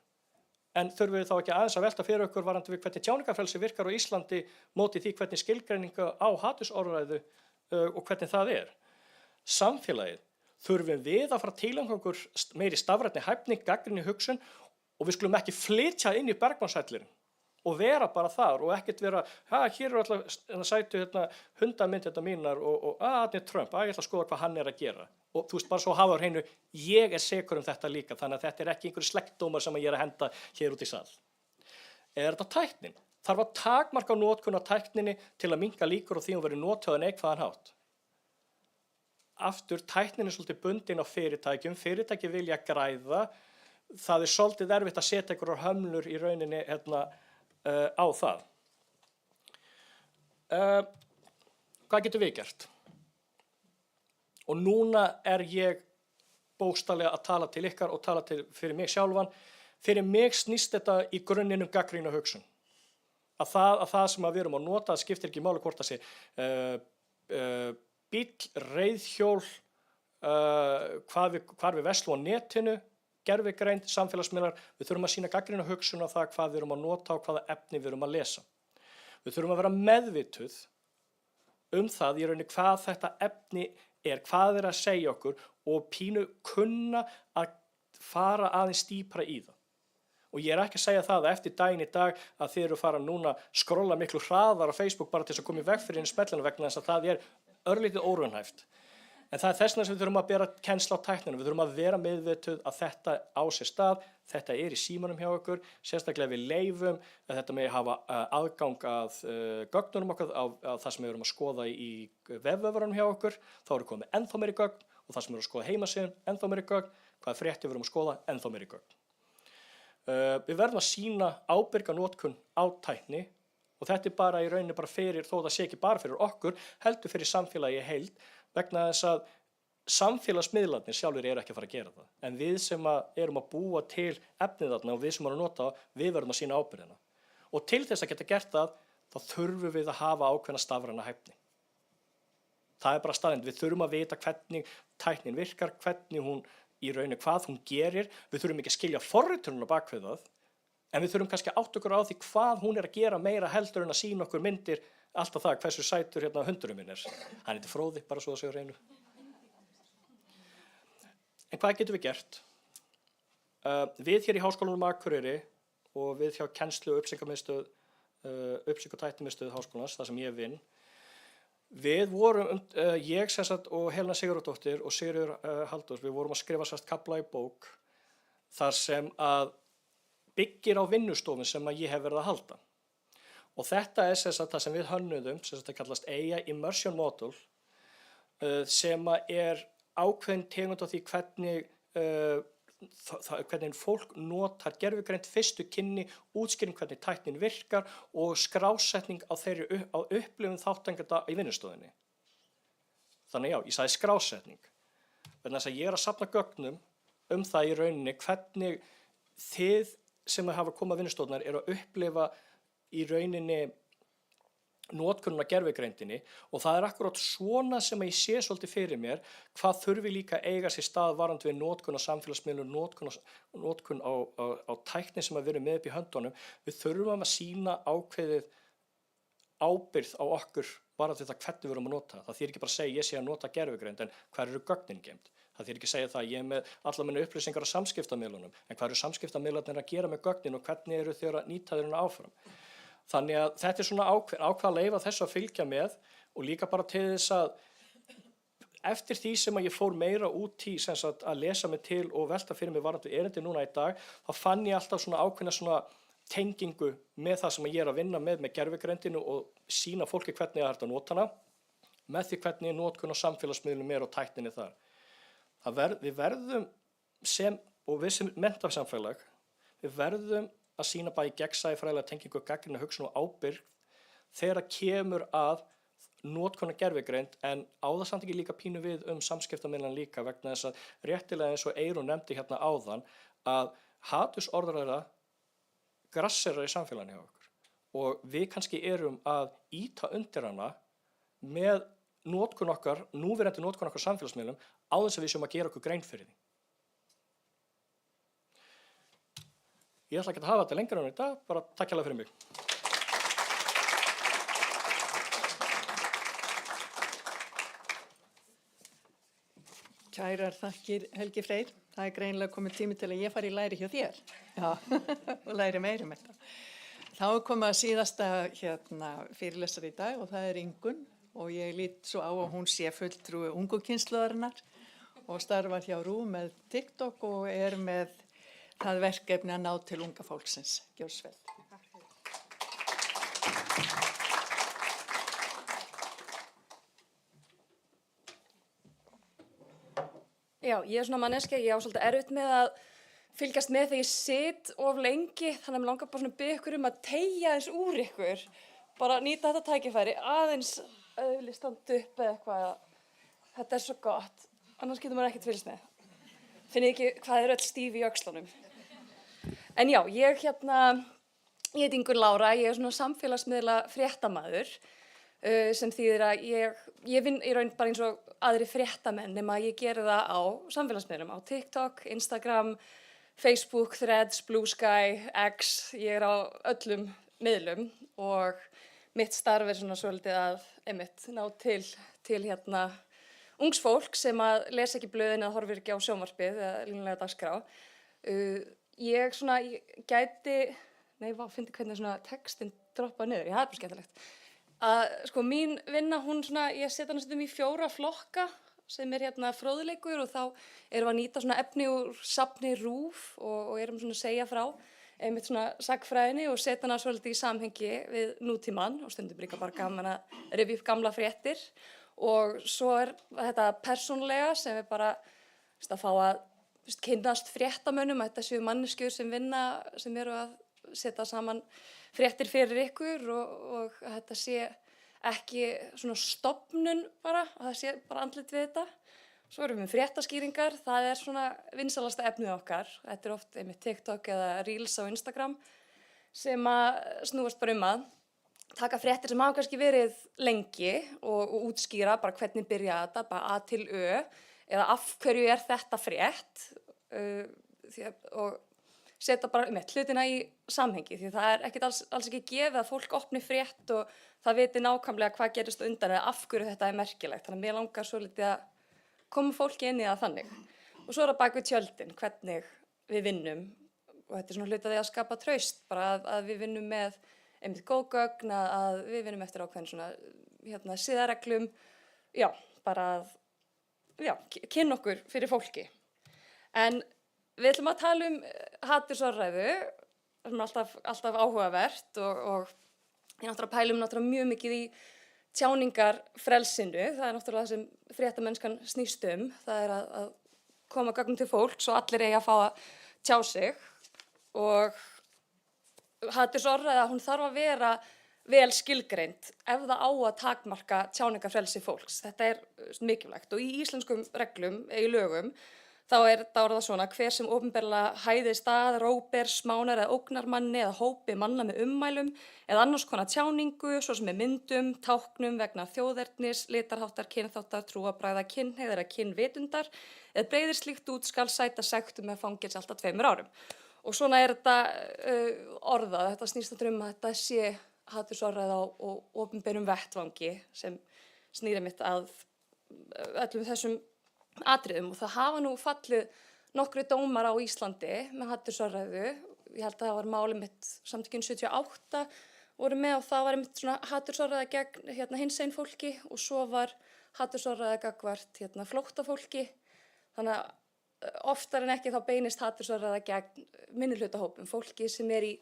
En þurfum við þá ekki aðeins að velta fyrir okkur varðandi við hvernig tjáningarfrelsi virkar á Íslandi móti því hvernig skilgreininga á hatursorðræðu og hvernig það er. Samfélagið þurfum við að fara að tileinka okkur meiri stafrænni hæfni, gagnrýni hugsun og við skulum ekki flytja inn í Bergmannshellir og vera bara þar og ekkert vera, hér eru alltaf sætu hundamynd mínar og þetta er Trump, ég ætla að skoða hvað hann er að gera. Og þú veist, bara svo hafa á hreinu, ég er sekur þetta líka, þannig að þetta er ekki einhverju sleggdómar sem ég er að henda hér út í sal. Er þetta tæknin? Þarf að takmarka notkun á tækninni til að minnka líkur og því hún verið notuð á neikvæðan hátt. Aftur, tæknin er svolítið bundin á fyrirtækjum, fyrirtæki vilja græða, það er svolítið erfitt að setja einhverjar hömlur í rauninni á það. Hvað getum við gert? Og núna er ég bókstaflega að tala til ykkar og tala fyrir mig sjálfan. Fyrir mig snýst þetta í grunninum gagnrýna hugsun. Að það sem við erum að nota, það skiptir ekki máli hvort það sé bíll, reiðhjól, hvar við verslum á netinu, gervigreind, samfélagsmiðlar, við þurfum að sýna gagnrýna hugsun á það hvað við erum að nota og hvaða efni við erum að lesa. Við þurfum að vera meðvituð það í rauninni hvað þetta efni er, hvað er að segja okkur og pínu kunna að fara aðeins dýpra í það. Og ég er ekki að segja það að eftir daginn í dag að þið eru fara núna skrolla miklu hraðar á Facebook bara til þess að koma í veg fyrir smellinu vegna þess að það er örlítið óraunhæft. En það er þess vegna sem við þurfum að bera kennsl á tækninu. Við þurfum að vera meðvituð að þetta á sér stað, þetta er í símanum hjá okkur, sérstaklega við leyfum, að þetta megi hafa aðgang að gögnunum okkar á það sem við erum að skoða í vefvefurunum hjá okkur, þá erum við komið ennþá meiri gögn og það sem við erum að skoða heimasíðum, ennþá meiri gögn, hvaða fréttir við erum að skoða, ennþá meiri gögn. Við verðum að sýna ábyrga notkun á tækni og þetta er bara í rauninni bara fyrir, þó það sé ekki bara fyrir okkur, heldur fyrir samfélagi í heild, vegna þess að samfélagsmiðlarnir sjálfur eru ekki að fara að gera það. En við sem erum að búa til efnið þarna og við sem erum að nota, við verðum að sýna ábyrgðina. Og til þess að geta gert það, þá þurfum við að hafa ákveðna stafræna hæfni. Það er bara staðreynd. Við þurfum að vita hvernig tæknin virkar, hvernig hún í rauninni hvað hún gerir. Við þurfum ekki að skilja forritununa bak við það, en við þurfum kannski að átta okkur á því hvað hún er að gera meira heldur en að sýna okkur myndir alltaf það hversu sætur hundurinn minn er. Hann heitir Fróði, bara svo að segja hreinu. En hvað getum við gert? Við hér í Háskólanum Akureyri og við hjá kennslu og uppsýk- og tæknimistöð Háskólans, þar sem ég vinn, við vorum, ég sem sagt og Helena Sigurðardóttir og Sigurður Halldórs, við vorum að skrifa sérst kafla í bók þar sem að byggir á vinnustofun sem að ég hef verið að halda. Og þetta er sem sagt það sem við hönnuðum, sem þetta kallast AI Immersion Model, sem er ákveðin tegund á því hvernig fólk notar gervigreind fyrstu kynni, útskýring hvernig tæknin virkar og skrásetning á upplifun þátttakenda í vinnustofunni. Þannig já, ég sagði skrásetning. Vegna þess að ég er að safna gögnum það í rauninni hvernig þið sem hafa komið að vinnustofunar eru að upplifa í rauninni notkunna gervigreindinni og það er akkurat svona sem ég sé svolítið fyrir mér hvað þurfi líka að eiga sér stað varðandi við notkun á samfélagsmiðlum, notkun á tækni sem við erum með upp í höndunum. Við þurfum að sýna ákveðið ábyrgð á okkur varðandi það hvernig við erum að nota. Það þýðir ekki bara að segja ég sé að nota gervigreind en hvar eru gögnin geymd. Það þýðir ekki að segja það ég er með allar minni upplýsingar á samskiptamiðlunum en hvað eru samskiptamiðlarnir að gera með gögnin og hvernig eru þeir að nýta þeirra áfram. Þannig að þetta er svona ákvað að leyfa þessu að fylgja með og líka bara til þess að eftir því sem að ég fór meira út í sem sagt, að lesa mig til og velta fyrir mig varðandi erindi núna í dag, þá fann ég alltaf svona ákveðna svona tengingu með það sem ég er að vinna með gervigreindinu og sýna fólki hvernig það er hægt að nota hana. með því hvernig notkun á samfélagsmiðlum og tækninni þar. Við verðum við sem menntafsamfélag, við verðum að sýna bæði gegnsæi, fræðilega tengingu, gagnrýna hugsun og ábyrgð þegar kemur að notkun á gervigreind, en á það samt ekki líka pínu við samskiptamiðlan líka, vegna þess að réttilega eins og Eyrún nefndi hérna áðan að hatursorðræða grasserar í samfélaginu hjá okkur og við kannski erum að ýta undir hana með núverandi notkun okkar samfélagsmiðlum á þess að við séum að gera okkur grein fyrir því. Ég ætla ekki að hafa þetta lengra í dag, bara takk hérlega fyrir mig. Kærar þakkir Helgi Freyr. Það greinilega komið tími til að ég fari í læri hjá þér. Já, og læri meira þetta. Þá er komið að síðasta fyrirlesar í dag og það er Ingunn og ég lít svo á að hún sé fulltrúi ungu kynslóðarinnar og starfar hjá RÚ með TikTok og er með það verkefni að ná til unga fólksins. Gjörðu svo vel. Já, ég er svona manneskja, ég á svolítið erfitt með að fylgjast með þegar ég sit of lengi, þannig að mér langar bara svona að biðja ykkur um að teygja eins úr ykkur, bara nýta þetta tækifæri, aðeins standa upp eða eitthvað, þetta er svo gott, annars getur maður ekkert fylgst með. Finnið ekki hvað er öll stíf í öxlunum. En já, ég heiti Ingunn Lára, ég er svona samfélagsmiðla fréttamaður, sem þýðir að ég vinn í raun bara eins og aðri fréttamenn nema að ég geri það á samfélagsmiðlum, á TikTok, Instagram, Facebook, Threads, Blue Sky, X, ég er á öllum miðlum og mitt starf er svona svolítið að ná til ungs fólk sem að lesa ekki blöðin eða horfir ekki á sjónvarpið eða línulega dagskrá. Ég gæti, fyndi hvernig svona textin droppa niður, það er bara skemmtilegt. Að mín vinna, ég set hana stundum í 4 flokka sem er fróðleikur og þá erum við að nýta svona efni úr safni RÚV og erum svona að segja frá einmitt svona sagnfræðinni og setja hana svolítið í samhengi við nútímann og stundum líka bara gaman að rifja upp gamla fréttir og svo er þetta persónulega sem er bara að fá að kynnast fréttamönnum, að þetta séu manneskjur sem vinna, sem eru að setja saman fréttir fyrir ykkur og að þetta sé ekki svona stofnun bara, að það sé bara andlit við þetta. Svo erum við fréttaskýringar, það er svona vinsælasta efnið okkar. Þetta er oft einmitt TikTok eða Reels á Instagram sem að snúast bara að taka fréttir sem hafa kannski verið lengi og útskýra bara hvernig byrja þetta, bara A til Ö eða af hverju er þetta frétt og setja bara hlutina í samhengi því það er ekkert alls ekki gefið að fólk opni frétt og það viti nákvæmlega hvað gerist undan eða af hverju þetta er merkilegt. Þannig að mér langar svo litið að koma fólki inn í það þannig. Og svo er það bak við tjöldin, hvernig við vinnum og þetta er svona hluti að því að skapa traust, bara að við vinnum með einmitt góð gögn, að við vinnum eftir ákveðin svona siðareglum, já, bara að kynna okkur fyrir fólki. En við ætlum að tala hatursorðræðu, sem er alltaf áhugavert og ég náttúrulega pælum mjög mikið í tjáningarfrelsinu, það er náttúrulega það sem fréttamennskan snýst það er að koma gögnum til fólks og allir eiga að fá að tjá sig og hatursorðræða, hún þarf að vera vel skilgreind ef það á að takmarka tjáningarfrelsi fólks. Þetta er mikilvægt og í íslenskum reglum, í lögum, þá er það svona hver sem opinberlega hæðist að, róper, smánar eða ógnar manni eða hópi manna með ummælum eða annars konar tjáningu, svo sem með myndum, táknum vegna þjóðernis, litarháttar, kynþáttar, trúarbragða, kynhneigðar eða kynvitundar eða breiðir slíkt út skal sæta sektum með fangelsi allt að 2 árum. Og svona er þetta orðað, þetta snýst að þetta sé hatursorðræða og opinberum vettvangi sem snýr mitt að öllum þessum atriðum og það hafa nú fallið nokkru dómar á Íslandi með hatursorðræðu. Ég held að það var málið mitt samtökin 78 voru með og það var einmitt svona hatursorðræða gegn hinsegin fólki og svo var hatursorðræða gagnvart flóttafólki. Þannig að oftar en ekki þá beinist hatursorðræða gegn minnihlutahópum, fólki sem er í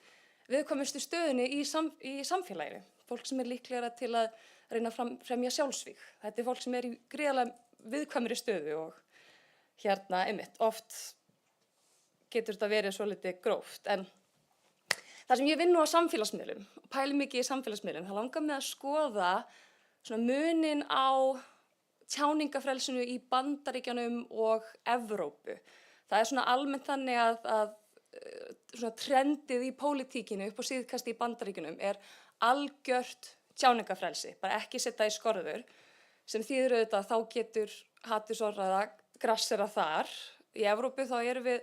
viðkvæmustu stöðunni í samfélaginu. Fólk sem er líklegra til að reyna að fremja sjálfsvíg. Þetta fólk sem í gríðarlega viðkvæmri stöðu og einmitt, oft getur þetta verið svolítið gróft. En það sem ég vinn nú á samfélagsmiðlum, og pæli mikið í samfélagsmiðlum, það langar mig að skoða svona munin á tjáningafrelsinu í Bandaríkjunum og Evrópu. Það svona almennt þannig að svona trendið í pólitíkinu upp á síðkasti í Bandaríkjunum algjört tjáningafrelsi, bara ekki setja í skorður, sem þýðir auðvitað að þá getur hatursorðræða grassera þar. Í Evrópu þá erum við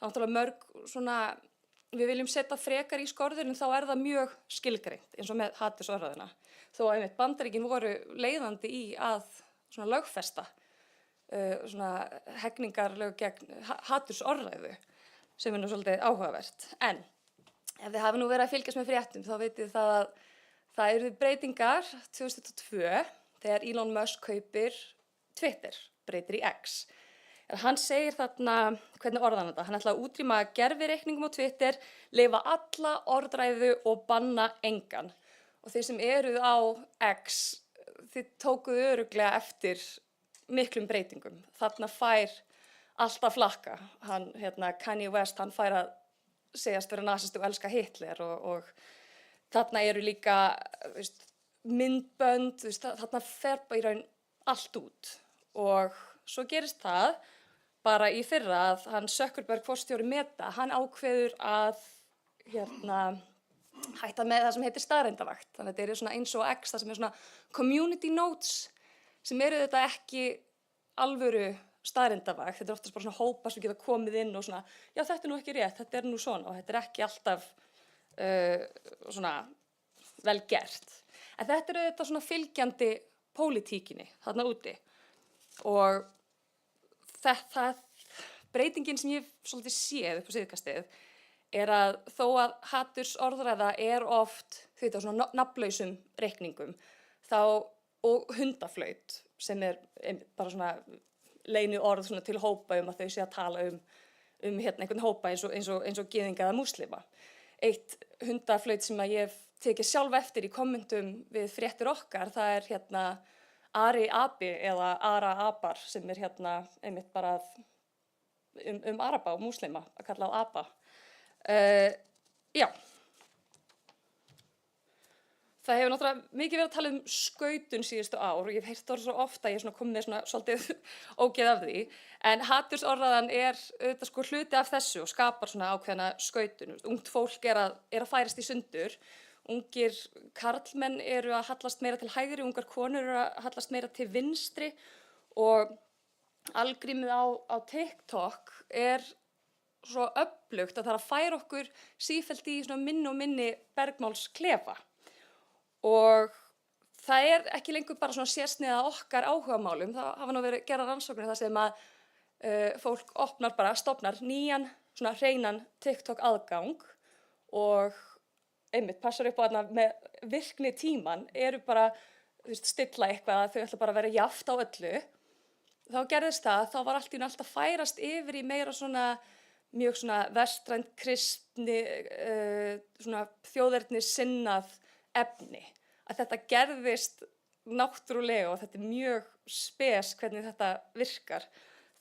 náttúrulega mörg svona, við viljum setja frekar í skorður en þá það mjög skilgreint eins og með hatursorðræðuna. Þó að einmitt Bandaríkin voru leiðandi í að svona lögfesta svona hegningarlög gegn hatursorðræðu sem nú svolítið áhugavert. En ef þið hafi nú verið að fylgjast með fréttum þá vitið það að það eru breytingar 2022 þegar Elon Musk kaupir Twitter, breytir í X. Hann segir þarna, hvernig orðan þetta, hann ætla að útrýma gervireikningum á Twitter, leyfa alla orðræðu og banna engan. Og þeir sem eruð á X, þið tókuðu örugglega eftir miklum breytingum. Þarna fær alltaf flakka. Hann, Kanye West, hann fær að segjast vera nasisti og elska Hitler og þarna eru líka myndbönd, þarna fer bara í raun allt út. Og svo gerist það bara í fyrra að hann Zuckerberg forstjóri Meta, hann ákveður að hætta með það sem heitir staðreyndavakt. Þannig að þetta svona eins og X, það sem svona community notes sem eru þetta ekki alvöru staðreyndavakt. Þetta oftast bara svona hópa sem geta komið inn og svona, já þetta nú ekki rétt, þetta nú svona og þetta ekki alltaf svona vel gert. En þetta þetta svona fylgjandi pólitíkinni þarna úti og breytingin sem ég svolítið séð upp á síðkastið að þó að hatursorðræða oft svona nafnlausum reikningum og hundaflaut sem bara svona leyni orð svona til hópa að þau sé að tala einhvern hópa eins og gyðinga eða múslima. Eitt hundaflaut sem að ég hef tekið sjálf eftir í kommentum við fréttir okkar, það Ari Abi eða Ara Abar sem einmitt bara araba og múslima að kalla á apa. Já. Það hefur náttúrulega mikið verið að tala skautun síðustu ár og ég hef heyrt það svo ofta, ég komið með svona svolítið ógeð af því. En hatursorðræðan auðvitað hluti af þessu og skapar svona ákveðna skautun. Ungt fólk að færast í sundur. Ungir karlmenn eru að hallast meira til hægri, ungar konur eru að hallast meira til vinstri og algrímið á TikTok svo öflugt að það að færa okkur sífellt í svona minni og minni bergmálsklefa. Og það ekki lengur bara svona sérsniða okkar áhugamálum, það hafa nú verið gerðar rannsóknir þar sem að fólk stofnar nýjan svona hreinan TikTok aðgang og einmitt passar upp á með virkni tíman eru bara stilla eitthvað að þau ætla bara að vera jaft á öllu. Þá gerðist það, þá var allt í alltaf færast yfir í meira svona mjög svona vestrænt kristni svona þjóðerni sinnað efni. Að þetta gerðist náttúrulega og þetta mjög spes hvernig þetta virkar.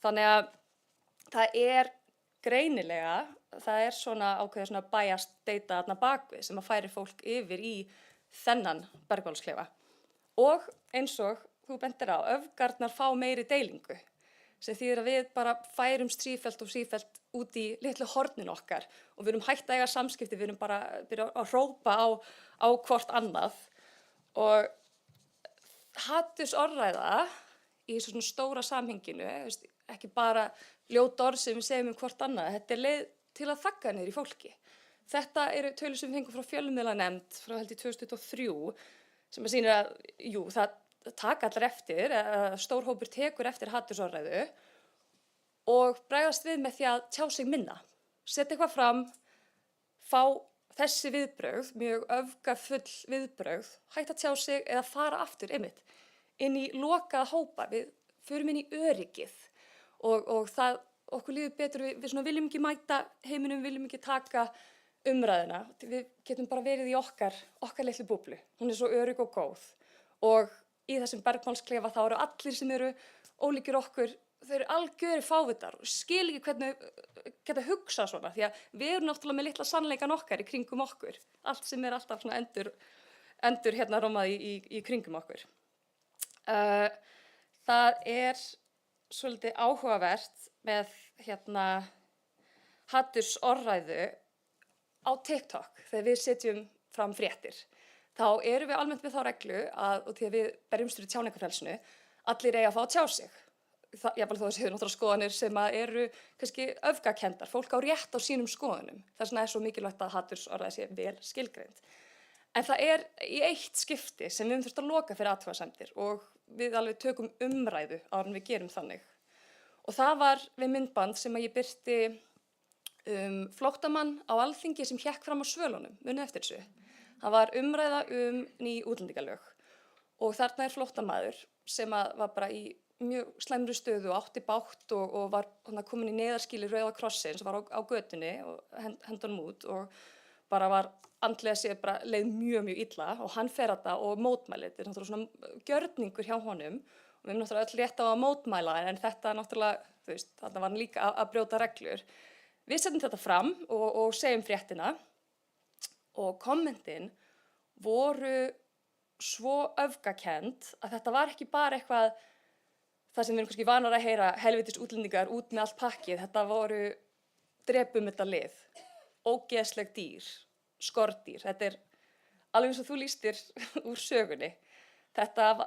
Þannig að það greinilega, það svona ákveðið svona biased data þarna bakvið sem að færi fólk yfir í þennan bergmálsklefa. Og eins og þú bentir á, öfgarnar fá meiri deilingu sem þýðir að við bara færumst sífellt og sífellt út í litlu hornin okkar og við erum hætt að eiga samskipti, við erum bara byrja að hrópa á hvort annað. Og hatursorðræða í svona stóra samhenginu, ekki bara ljót orð sem við segjum hvort annað, þetta leið til að þagga niður í fólki. Þetta eru tölur sem við fengum frá fjölmiðlanefnd frá held í 2003 sem að sýnir að, jú, það taka allir eftir, stór hópur tekur eftir hatursorðræðu og bregðast við með því að tjá sig minna. Setja eitthvað fram, fá þessi viðbrögð, mjög öfgafull viðbrögð, hætta að tjá sig eða fara aftur inn í lokaða hópa. Við förum inn í öryggið og það okkur líður betur, við viljum ekki mæta heiminum, viljum ekki taka umræðuna. Við getum bara verið í okkar litlu búblu. Hún svo örugg og góð og í þessum bergmálsklefa þá eru allir sem eru ólíkir okkur, þau eru algjörir fávitar og skil ekki hvernig geta hugsað svona, því að við erum náttúrulega með litla sannleikan okkar í kringum okkur, allt sem er alltaf svona endur hérna rómað í kringum okkur. Það er svolítið áhugavert með hérna hatursorðræðu á TikTok þegar við setjum fram fréttir. Þá erum við almennt með þá reglu að, og því að við berjumst fyrir tjáningarfrelsinu, allir eiga að fá að tjá sig. Jafnvel þó að séu náttúrulega skoðanir sem eru kannski öfgakendar, fólk á rétt á sínum skoðunum. Þess vegna er svo mikilvægt að hatursorðræða sé vel skilgreind. En það er í eitt skipti sem við þurfum að loka fyrir athugasemdir og við alveg tökum umræðu áður en við gerum þannig. Og það var við myndband sem að ég birti flóttamann á Alþingi sem hékk fram á svölunum, munið eftir þessu. Það var umræða ný útlendingalög og þarna er flóttamaður sem var bara í mjög slæmri stöðu og átti bágt og var komin í neyðarskýli Rauða krossins, var á götunni og hendunum út og bara var andlega sér bara leið mjög illa og hann fer þetta og mótmælir. Þetta er náttúrulega svona gjörningur hjá honum og við erum náttúrulega öll rétt á að mótmæla en þetta náttúrulega, þú veist, þarna var hann líka að brjóta reglur. Við setjum þetta fram og segjum fréttina og kommentin voru svo öfgakend að þetta var ekki bara eitthvað það sem við erum kannski vanar að heyra helvitis útlendingar út með allt pakkið. Þetta voru drepum þetta lið, ógeðsleg dýr, skordýr. Þetta er alveg eins og þú lýstir úr sögunni. Þetta að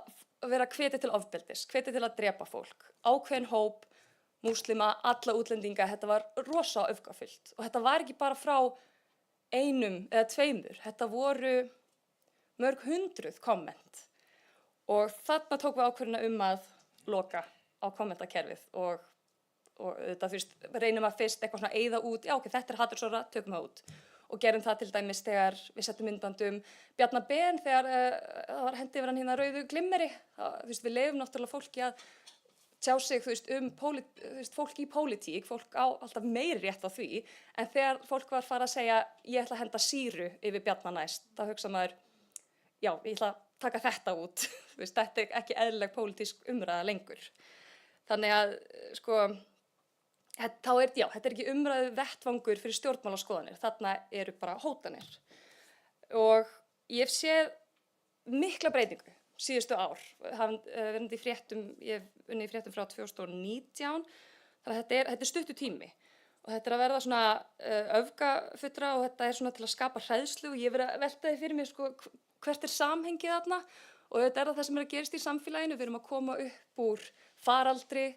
vera hvetja til ofbeldis, hvetja til að drepa fólk, ákveðin hóp, múslima, alla útlendinga, þetta var rosa öfgafyllt. Og þetta var ekki bara frá einum eða tveimur, þetta voru mörg hundruð komment. Og þarna tók við ákvörðuna að loka á kommentakerfið og þetta, þú veist, reynum að fyrst eitthvað svona eyða út, já ok, þetta er hatursorðræða, tökum það út. Og gerum það til dæmis þegar við settum myndband Bjarna Ben þegar það var hendi yfir hann hérna rauðu glimmeri. Þú veist, við leyfum náttúrulega fólki að tjá sig, þú veist, fólk í pólitík, fólk á alltaf meiri rétt á því, en þegar fólk var fara að segja, ég ætla að henda sýru yfir Bjarna næst, þá hugsa maður, já, ég ætla að taka þetta út. Veist, þetta er ekki eðlileg pólitísk umræða lengur. Þannig að, sko, þetta er ekki umræðu vettvangur fyrir stjórnmálaskoðanir. Þarna eru bara hótanir. Og ég hef séð mikla breytingu síðustu ár. Verandi í fréttum, ég hef unnið í fréttum frá 2019, þannig að þetta er stuttur tími. Og þetta er að verða svona öfgafullra og þetta er svona til að skapa hræðslu og ég hef verið að velta því fyrir mér, sko, hvert er samhengið þarna og þetta er það sem er að gerast í samfélaginu. Við erum að koma upp úr faraldri,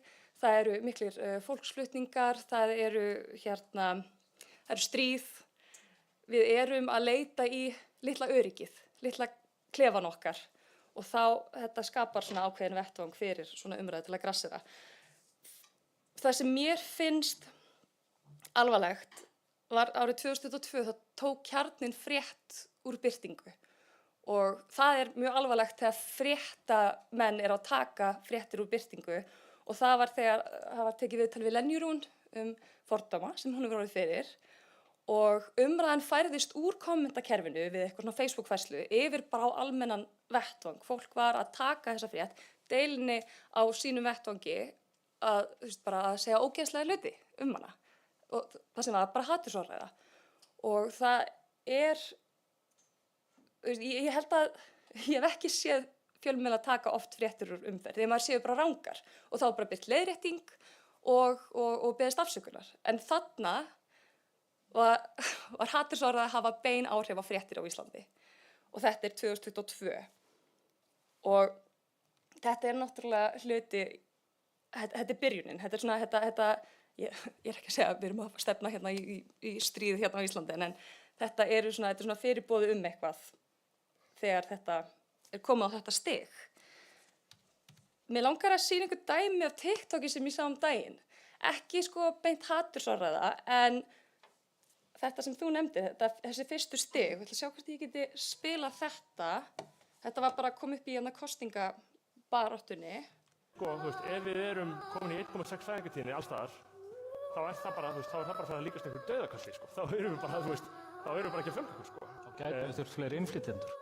það eru miklir fólksflutningar, það eru stríð. Við erum að leita í litla öryggið, litla klefan okkar og þá þetta skapar svona ákveðin vettvang fyrir svona umræðu til að grassera. Það sem mér finnst alvarlegt var árið 2022, þá tók Kjarninn frétt úr birtingu. Og það er mjög alvarlegt þegar fréttamenn eru að taka fréttir úr birtingu og það var þegar það var tekið viðtal við Lenju Rún fordóma sem hún hefur orðið fyrir og umræðan færðist úr kommentakerfinu við eitthvað svona Facebook-færslu yfir bara á almennan vettvang. Fólk var að taka þessa frétt, deilinni á sínum vettvangi að, þú veist, bara að segja ógeðslega hluti hana og það sem var bara hatursorðræða og það er ég held að ég hef ekki séð fjölmiðla taka oft fréttir úr umferð þegar maður séu bara rangar og þá bara birt leiðrétting og beðist afsökunar. En þarna var hatursorðræða að hafa bein áhrif á fréttir á Íslandi og þetta er 2022 og þetta er náttúrulega hluti, þetta er byrjunin, þetta er svona, ég er ekki að segja að við erum að stefna hérna í stríð hérna á Íslandi en þetta er svona fyrirboði eitthvað þegar þetta er komið á þetta stig. Mér langar að sýna ykkur dæmi af TikToki sem ég sá daginn. Ekki sko beint hatursorðræða, en þetta sem þú nefndir, þessi fyrstu stig, ég ætla að sjá hvort ég geti spilað þetta. Þetta var bara að koma upp í kosningabaráttunni. Sko, þú veist, ef við erum komin í 1,6 fæðingartíðni allstaðar, þá er það bara, þú veist, þá er það bara fyrir að líkast einhver dauðakassi, sko. Þá erum við bara, þú veist, þá erum við bara ekki að fjölga okkur, sko. Þá gætu við þurft fleiri innflytjendur.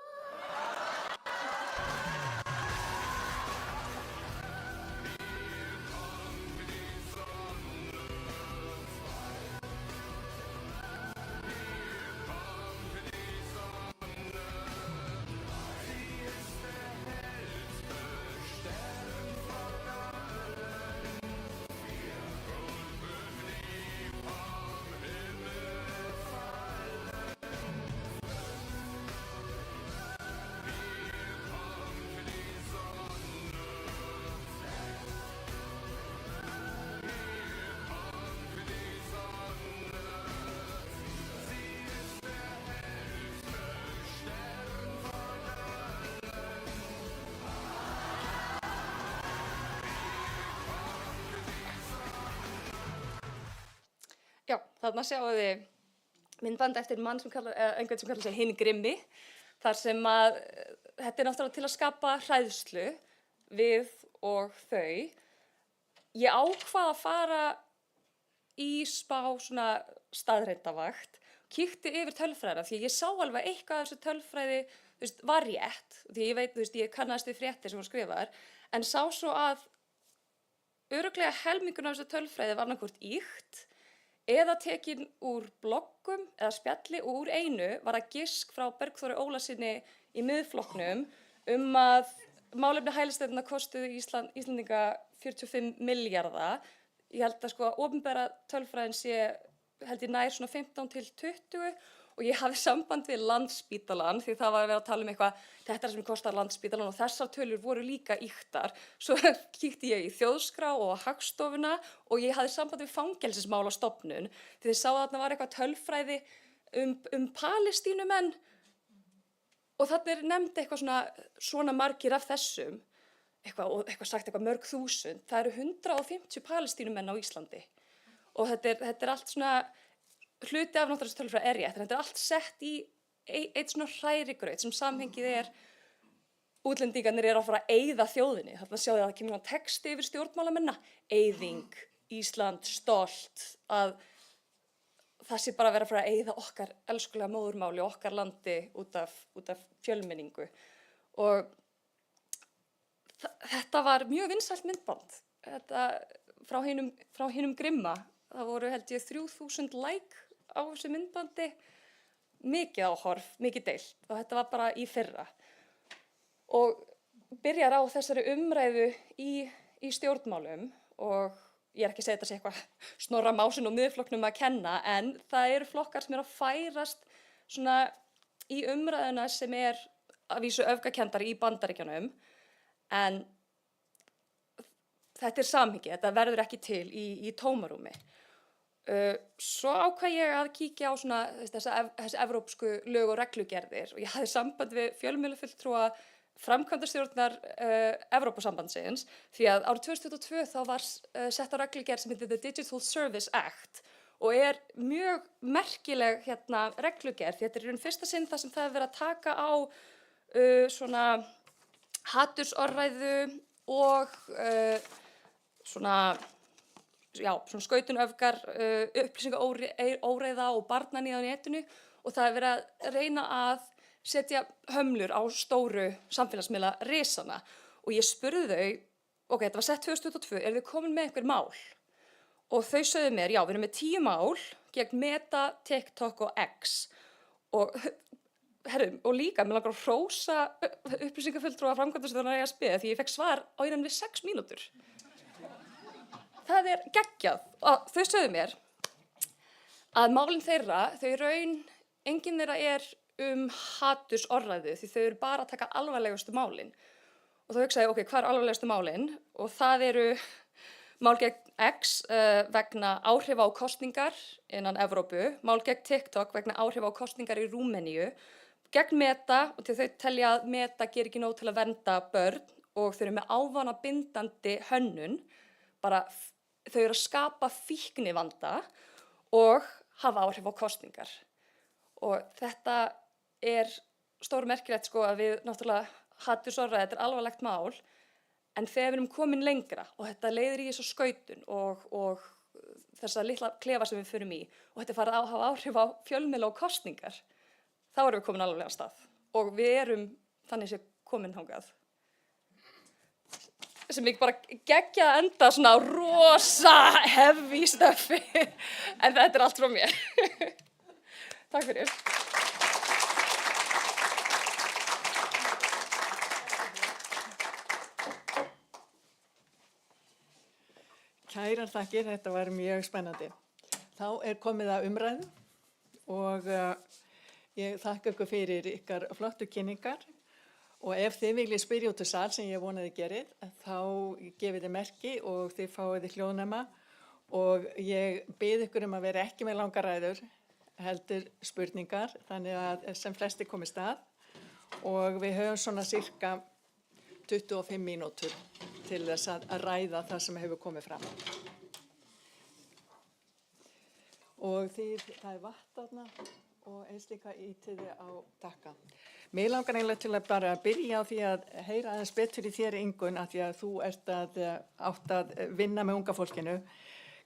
þarna sjáum við myndband eftir mann sem einhvern sem kallar sig Hinn grimmi, þar sem að þetta er náttúrulega til að skapa hræðslu við og þau. Ég ákvað að fara í smá svona staðreyndavakt, kíkti yfir tölfræðina því ég sá alveg eitthvað af þessu tölfræði, var rétt, því ég veit, ég kannast við fréttir sem voru skrifaðar, en sá svo að örugglega helmingurinn af þessu tölfræði var annað hvort ýkt eða tekin úr bloggum eða spjalli og úr einu var að gisk frá Bergþóri Ólasyni í Miðflokknum að málefni hælisleitenda kostuðu Íslendinga 45 milljarða. Ég held að sko opinbera tölfræðin sé, held ég nær svona 15 til 20 og ég hafði samband við Landspítalann því það var að vera að tala eitthvað, þetta sem kostar Landspítalann og þessar tölur voru líka ýktar. Svo kíkti ég í Þjóðskrá og Hagstofuna og ég hafði samband við Fangelsismálastofnun því þið sáu að þarna var eitthvað tölfræði Palestínumenn og þarna nefndi eitthvað svona margir af þessum. Eitthvað sagt mörg þúsund, það eru 150 Palestínumenn á Íslandi og þetta er allt svona, hluti af náttúrulega tölfræði er rétt, en þetta er allt sett í eitt svona hrærigraut sem samhengið útlendingarnir eru að fara að eyða þjóðinni, þarna sjáðu að það kemur texti yfir stjórnmálamenn, eyðing, Ísland, stolt, að það sé bara að vera að fara að eyða okkar elskulega móðurmáli, okkar landi út af fjölmenningu og þetta var mjög vinsælt myndband frá hinum grimma. Það voru held ég 3000 á þessu myndbandi, mikið áhorf, mikið deilt og þetta var bara í fyrra. Og byrjar á þessari umræðu í stjórnmálum og ég er ekki að segja þetta sé eitthvað Snorra Másin og Miðflokknum að kenna en það eru flokkar sem eru að færast svona í umræðuna sem er að vísu öfgakenndari í Bandaríkjunum. En þetta er samhengi, þetta verður ekki til í tómarúmi. Svo ákvað ég að kíkja á þessi evrópsku lög og reglugerðir og ég hafði samband við fjölmiðlafulltrúa framkvæmdastjórnar Evrópusambandsins því að árið 2022 þá var sett á reglugerð sem heitir The Digital Service Act og er mjög merkileg reglugerð því þetta er í raun fyrsta sinn þar sem það er verið að taka á svona hatursorðræðu og svona skautunöfgar, upplýsingaóreiða og barnaníð á netinu og það er verið að reyna að setja hömlur á stóru samfélagsmiðla risana og ég spurði þau, þetta var sett 2022, eru þið komin með einhver mál? Og þau sögðu mér, já, við erum með 10 mál gegn Meta, TikTok og X og líka, mér langar að hrósa upplýsingafulltrúa framkvæmdastjórnar ESB því ég fekk svar á innan við 6 mínútur. Það er geggjað. Og þau sögðu mér að málin þeirra, þau raun, enginn þeirra er hatursorðræðu því þau eru bara að taka alvarlegustu málin. Og þá hugsaði ég, hvað eru alvarlegustu málin? Og það eru mál gegn X vegna áhrifa á kosningar innan Evrópu, mál gegn TikTok vegna áhrifa á kosningar í Rúmeníu, gegn Meta og til þau telja að Meta ger ekki nóg til að vernda börn og þau eru með ávana bindandi hönnun, bara þau eru að skapa fíknivanda og hafa áhrif á kosningar. Og þetta er stórmerkilegt að við náttúrulega hatursorðræðu, þetta er alvarlegt mál, en þegar við erum komin lengra og þetta leiðir í þessu skautun og þessa litla klefa sem við förum í og þetta farið að hafa áhrif á fjölmiðla og kosningar, þá erum við komin alveg á stað og við erum þannig sem komin þangað. Sem ég bara geggja að enda svona rosa heavy stöffi, en þetta er allt frá mér. Takk fyrir. Kærar þakkir, þetta var mjög spennandi. Þá er komið að umræðu og ég þakka ykkur fyrir ykkar flottu kynningar. Og ef þið viljið spyrja út í sal sem ég vonaði gerið, þá gefið þið merki og þið fáið þið hljóðnema og ég bið ykkur að vera ekki með langar ræður, heldur spurningar, þannig að sem flesti komið stað og við höfum svona cirka 25 mínútur til þess að ræða það sem hefur komið fram. og það er vatn þarna og eins líka ítiði á takka. Mér langar eiginlega til að bara byrja á því að heyra aðeins betur í þér, Ingunn, af því að þú ert átt að vinna með unga fólkinu.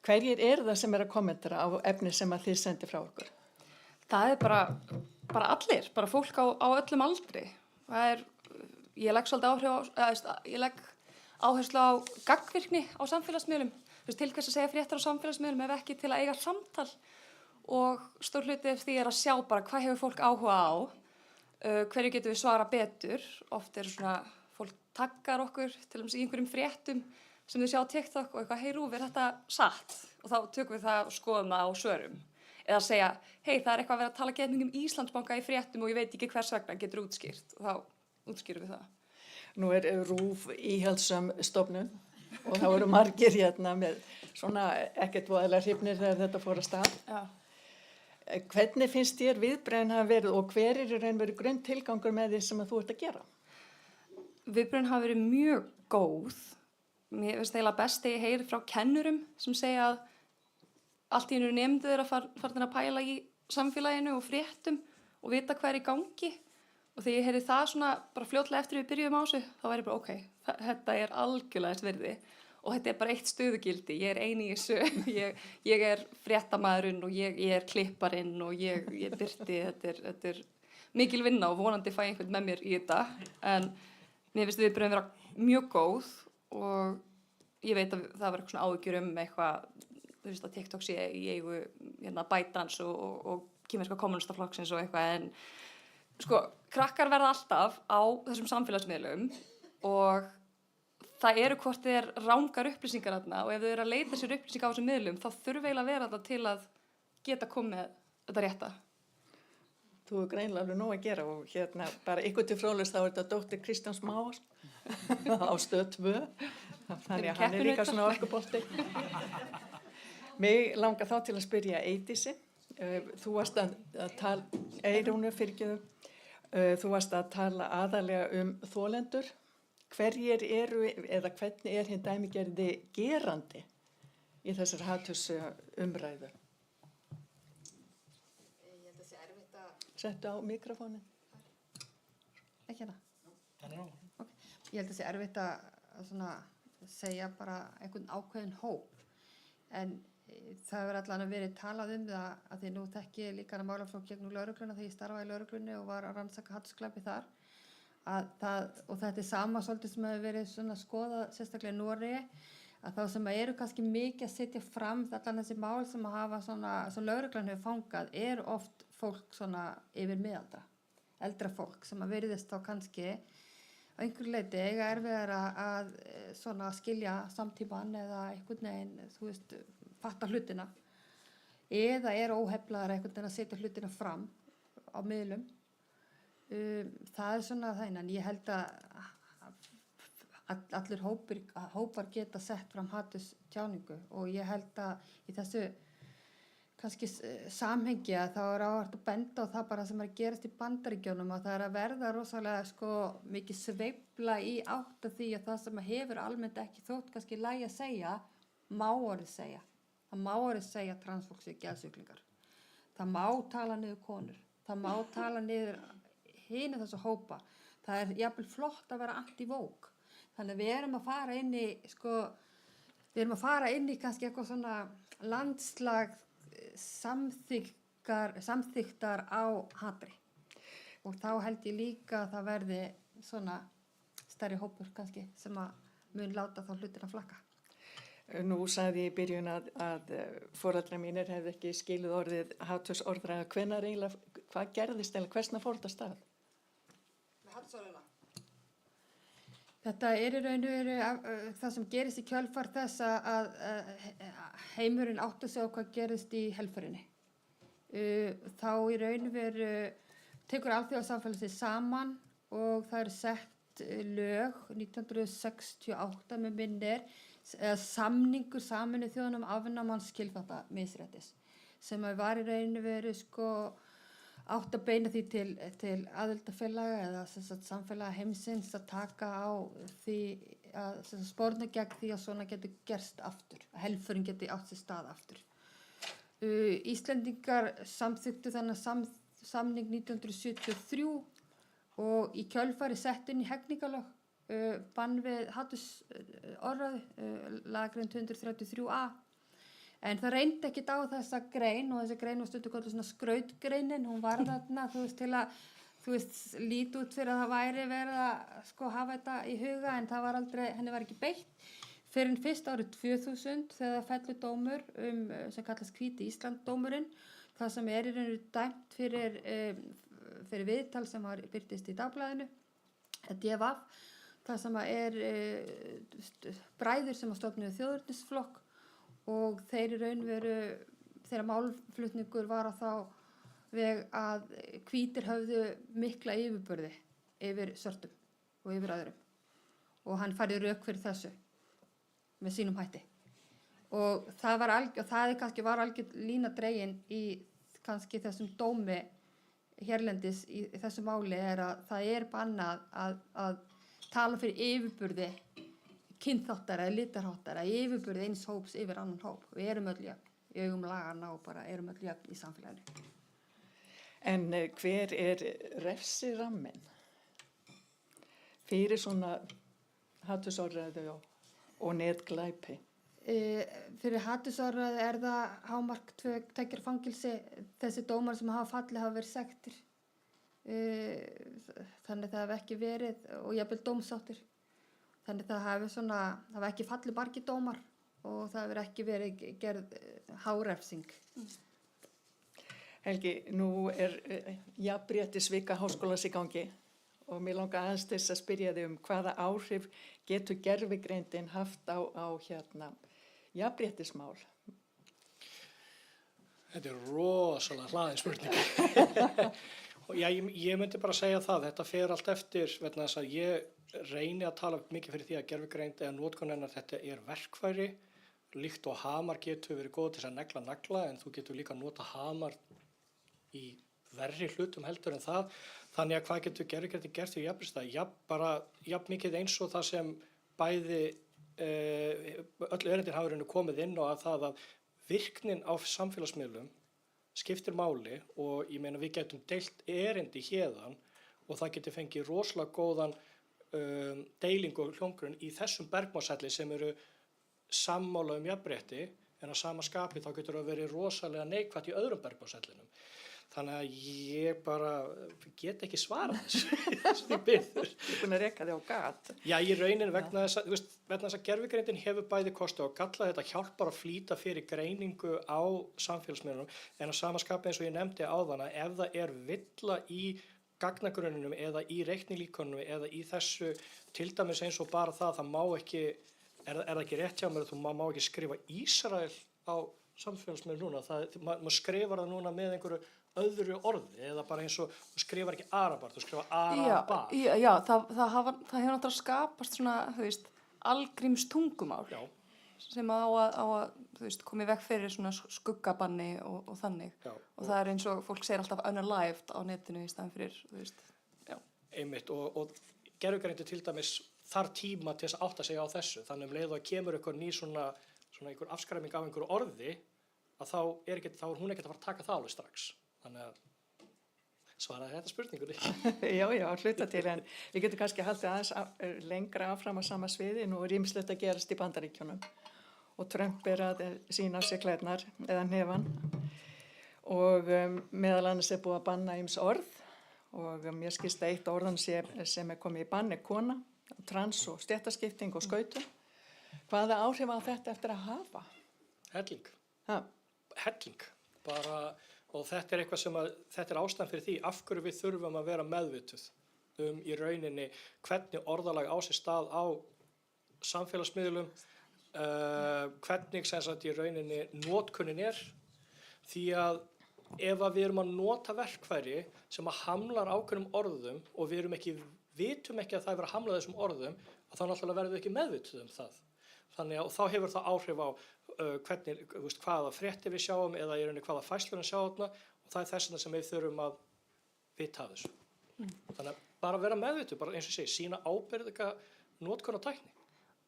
Hverjir það sem að kommentara á efni sem að þið sendir frá okkur? Það er bara allir, bara fólk á öllum aldri. Ég legg svolítið ég legg áherslu á gagnvirkni á samfélagsmiðlum. Til hvers að segja fréttar á samfélagsmiðlum ef ekki til að eiga samtal. Og stór hluti af því að sjá bara hvað hefur fólk áhuga á, hverju getum við svara betur. Oft svona, fólk taggar okkur til dæmis í einhverjum fréttum sem þau sjá á TikTok og eitthvað, Rúf, þetta satt? Og þá tökum við það og skoðum það á svörum. Eða segja, það er eitthvað að vera að tala getningum Íslandsbanka í fréttum og ég veit ekki hvers vegna, getur útskýrt. Og þá útskýrum við það. Nú Rúf íhaldssöm stofnun og þá eru margir hérna með svona ekkert voðalega hrifnir þegar þetta fór að stað. Já. Hvernig finnst þér viðbrögðin hafa verið og hver í raun verið grunn tilgangur með því sem að þú ert að gera? Viðbrögðin hafa verið mjög góð. Mér finnst eiginlega best þegar ég heyri frá kennurum sem segja að allt í einu nemendur eru farin að pæla í samfélaginu og fréttum og vita hvað er í gangi. Og þegar ég heyri það svona bara fljótlega eftir við byrjuðum á þessu, þá væri bara ok, þetta er algjörlega þess virði. Og þetta er bara eitt stöðugildi, ég er eini í þessu, ég er fréttamaðurinn og ég er klipparinn og ég birti, þetta er mikil vinna og vonandi fæ einhvern með mér í þetta. En mér finnst viðbrögðin vera mjög góð og ég veit að það var eitthvað svona áhyggjur eitthvað, þú veist að TikTok sé í eigu ByteDance og kínverska kommunistaflokksins og eitthvað, en sko, krakkar verða alltaf á þessum samfélagsmiðlum og það eru hvort þið rangar upplýsingar þarna og ef þau eru að leita sér upplýsingar á þessum miðlum þá þurfa eiginlega að vera þetta til að geta komið þetta rétta. Þú er greinilega alveg nóg að gera og bara ykkur til fróðlegs þá er þetta dóttir Kristjáns Más á Stöð 2, þannig að hann er líka svona orkubolti. Mig langar þá til að spyrja Eydísi. Þú varst að tala, Eyrúnu fyrirgefðu, þú varst að tala aðalega þolendur. Hverjir eða hvernig hinn dæmigerði gerandi í þessar haturumræðu? Ég held að það sé erfitt að... Settu á mikrofónin. Ekki hérna? Okay. Ég held að það sé erfitt að svona, segja bara einhvern ákveðin hóp. En það hefur allan verið talað það að því nú þekki ég líka málaflokk gegn lögregluna þegar ég starfaði í lögreglunni og var að rannsaka hatursglæpi þar. Og þetta sama svolítið sem hefur verið svona skoðað sérstaklega í Noregi, að þá sem eru kannski mikið að setja fram allan þessi mál sem að hafa svona, sem lögreglan hefur fangað, oft fólk svona yfir miðaldra, eldra fólk sem að veriðist þá kannski á einhverju leyti eiga erfiðar að svona skilja samtíman eða einhvern veginn, þú veist, fatta hlutina eða óheflaðar einhvern veginn að setja hlutina fram á miðlum. Það svona það, en ég held að allir hópar geta sett fram hatustjáningu og ég held að í þessu kannski samhengi að þá áhægt að benda á það bara sem að gerast í Bandaríkjunum að það að verða rosalega mikið sveifla í átt af því að það sem hefur almennt ekki þótt kannski lægi að segja, má orðið segja. Það má orðið segja að transfólk séu geðsjúklingar. Það má tala niður konur. Það má tala niður hina þessu hópa. Það jafnvel flott að vera anti-woke. Þannig að við erum að fara inn í kannski eitthvað svona landslag samþyktar á hatri. Og þá held ég líka að það verði svona stærri hópur kannski sem að mun láta þá hlutina flakka. Nú sagði ég í byrjun að foreldrar mínir hefði ekki skilið orðið hatursorðræða. Hvenær eiginlega, hvað gerðist eða hversna fór þetta stað? Með hatursorðræðuna? Þetta í raun og veru það sem gerist í kjölfar þess að heimurinn átti sig á hvað gerist í helförinni. Þá í raun og veru tekur alþjóðasamfélagið saman og það eru sett lög 1968 með minnir samningur Sameinuðu þjóðanna um afnám kynþáttamisréttis sem var í raun og veru átt að beina því til aðildafélaga eða samfélaga heimsins að taka á því að sporna gegn því að svona getur gerst aftur, að helförin geti átt sér stað aftur. Íslendingar samþyktu þennan samning 1973 og í kjölfari sett inn í hegningalög bann við hatursorðræðu, lagagrein 233a. En það reyndi ekkit á þessa grein og þessi grein var stundum kallað svona skrautgreinin, hún var þarna, til að, líti út fyrir að það væri verið að hafa þetta í huga en það var aldrei, henni var ekki beitt. Fyrir en fyrst árið 2000 þegar fellur dómur sem kallast Hvíti Ísland dómurinn, það sem í rauninu dæmt fyrir viðtal sem birtist í Dagblaðinu, DFF, það sem bræður sem stofnuðu þjóðernisflokk og þeir í raun veru, þeirra málflutningur var á þá veg að hvítir höfðu mikla yfirburði yfir svörtum og yfir öðrum og hann færði rök fyrir þessu með sínum hætti og það var kannski var algjör lína dregin í kannski þessum dómi hérlendis í þessu máli að það bannað að tala fyrir yfirburði kynþáttara eða litarháttara, yfirburði eins hóps yfir annan hóp. Við erum öll jöfn í augum laganna og bara erum öll jöfn í samfélaginu. En hver refsiramminn fyrir svona hatursorðræðu og netglæpi? Fyrir hatursorðræðu það hámark 2 ára fangelsi. Þessi dómar sem hafa fallið hafa verið sektir. Þannig það hafi ekki verið, og jafnvel dómsáttir. Þannig það hafi ekki fallið margir dómar og það hafi ekki verið gerð hárefsing. Helgi, nú jafnréttisvika háskólans í gangi og mér langar aðeins til að spyrja þig hvaða áhrif getur gervigreindin haft á jafnréttismál? Þetta rosalega hlaðin spurning. Og ég myndi bara segja það, þetta fer allt eftir, vegna þess að ég reyni að tala mikið fyrir því að gervigreind eða notkun hennar þetta verkfæri, líkt og hamar getur verið góð til að negla nagla, en þú getur líka nota hamar í verri hlutum heldur en það. Þannig að hvað getur gervigreindin gert í jafnréttisstað? Jafn mikið eins og það sem bæði öll erindin hafa komið inn og að það að virknin á samfélagsmiðlum skiptir máli og ég meina við getum deilt erindi héðan og það getur fengið rosalega góðan deiling og hljómgrunn í þessum bergmálshelli sem eru sammála jafnrétti en að sama skapi þá getur það verið rosalega neikvætt í öðrum bergmálshellinum. Þannig að ég bara get ekki svarað þessu í byrður. Þú er búin að reka þig á gat. Já, í raunin vegna þess að gervigreindin hefur bæði kosti og galla, þetta hjálpar að flýta fyrir greiningu á samfélagsmiðlunum en að sama skapi eins og ég nefndi áðan að ef það villa í gagnagrunnum eða í reiknilíkonum eða í þessu til dæmis eins og bara það má ekki, það ekki rétt hjá mér að þú má ekki skrifa Ísrael á samfélagsmiðlum núna, maður skrifar það núna með einhverju öðru orði eða bara eins og þú skrifar ekki arabar, þú skrifar arabar. Já, það hefur náttúrulega skapast svona, algríms tungumál sem á að koma í veg fyrir svona skuggabanni og þannig. Já, og það eins og fólk segir alltaf unalived á netinu í staðan fyrir, Einmitt og gervigreindin til dæmis þarf tíma til þess að átta sig á þessu, þannig leið og kemur eitthvað ný svona einhver afskræming af einhverju orði að þá er hún ekkert að fara að taka það alveg strax. Þannig að svaraði þetta spurningunni. Já, hluta til, en við getum kannski haldið aðeins lengra áfram á sama sviði. Nú ýmislegt að gerast í Bandaríkjunum og Trump að sýna á sig klærnar eða hnefann og meðal annars búið að banna ýmis orð og mér skilst að eitt orðan sem komið í bann kona, trans og stéttaskipting og skautun. Hvaða áhrif á þetta eftir að hafa? Helling. Ha? Helling. Og þetta eitthvað sem þetta ástæðan fyrir því af hverju við þurfum að vera meðvituð í rauninni hvernig orðalag á sér stað á samfélagsmiðlum, hvernig sem sagt í rauninni notkunin því að ef við erum að nota verkfæri sem að hamlar ákveðnum orðum og við vitum ekki að það er að hamla þessum orðum, þá náttúrulega verðum við ekki meðvituð það. Þannig að þá hefur það áhrif á hvernig, hvaða fréttir við sjáum eða í rauninni hvaða færslur við sjáum og það er þess vegna sem við þurfum að vita af þessu. Þannig að bara vera meðvituð, bara eins og segi, sýna ábyrga notkun á tækni.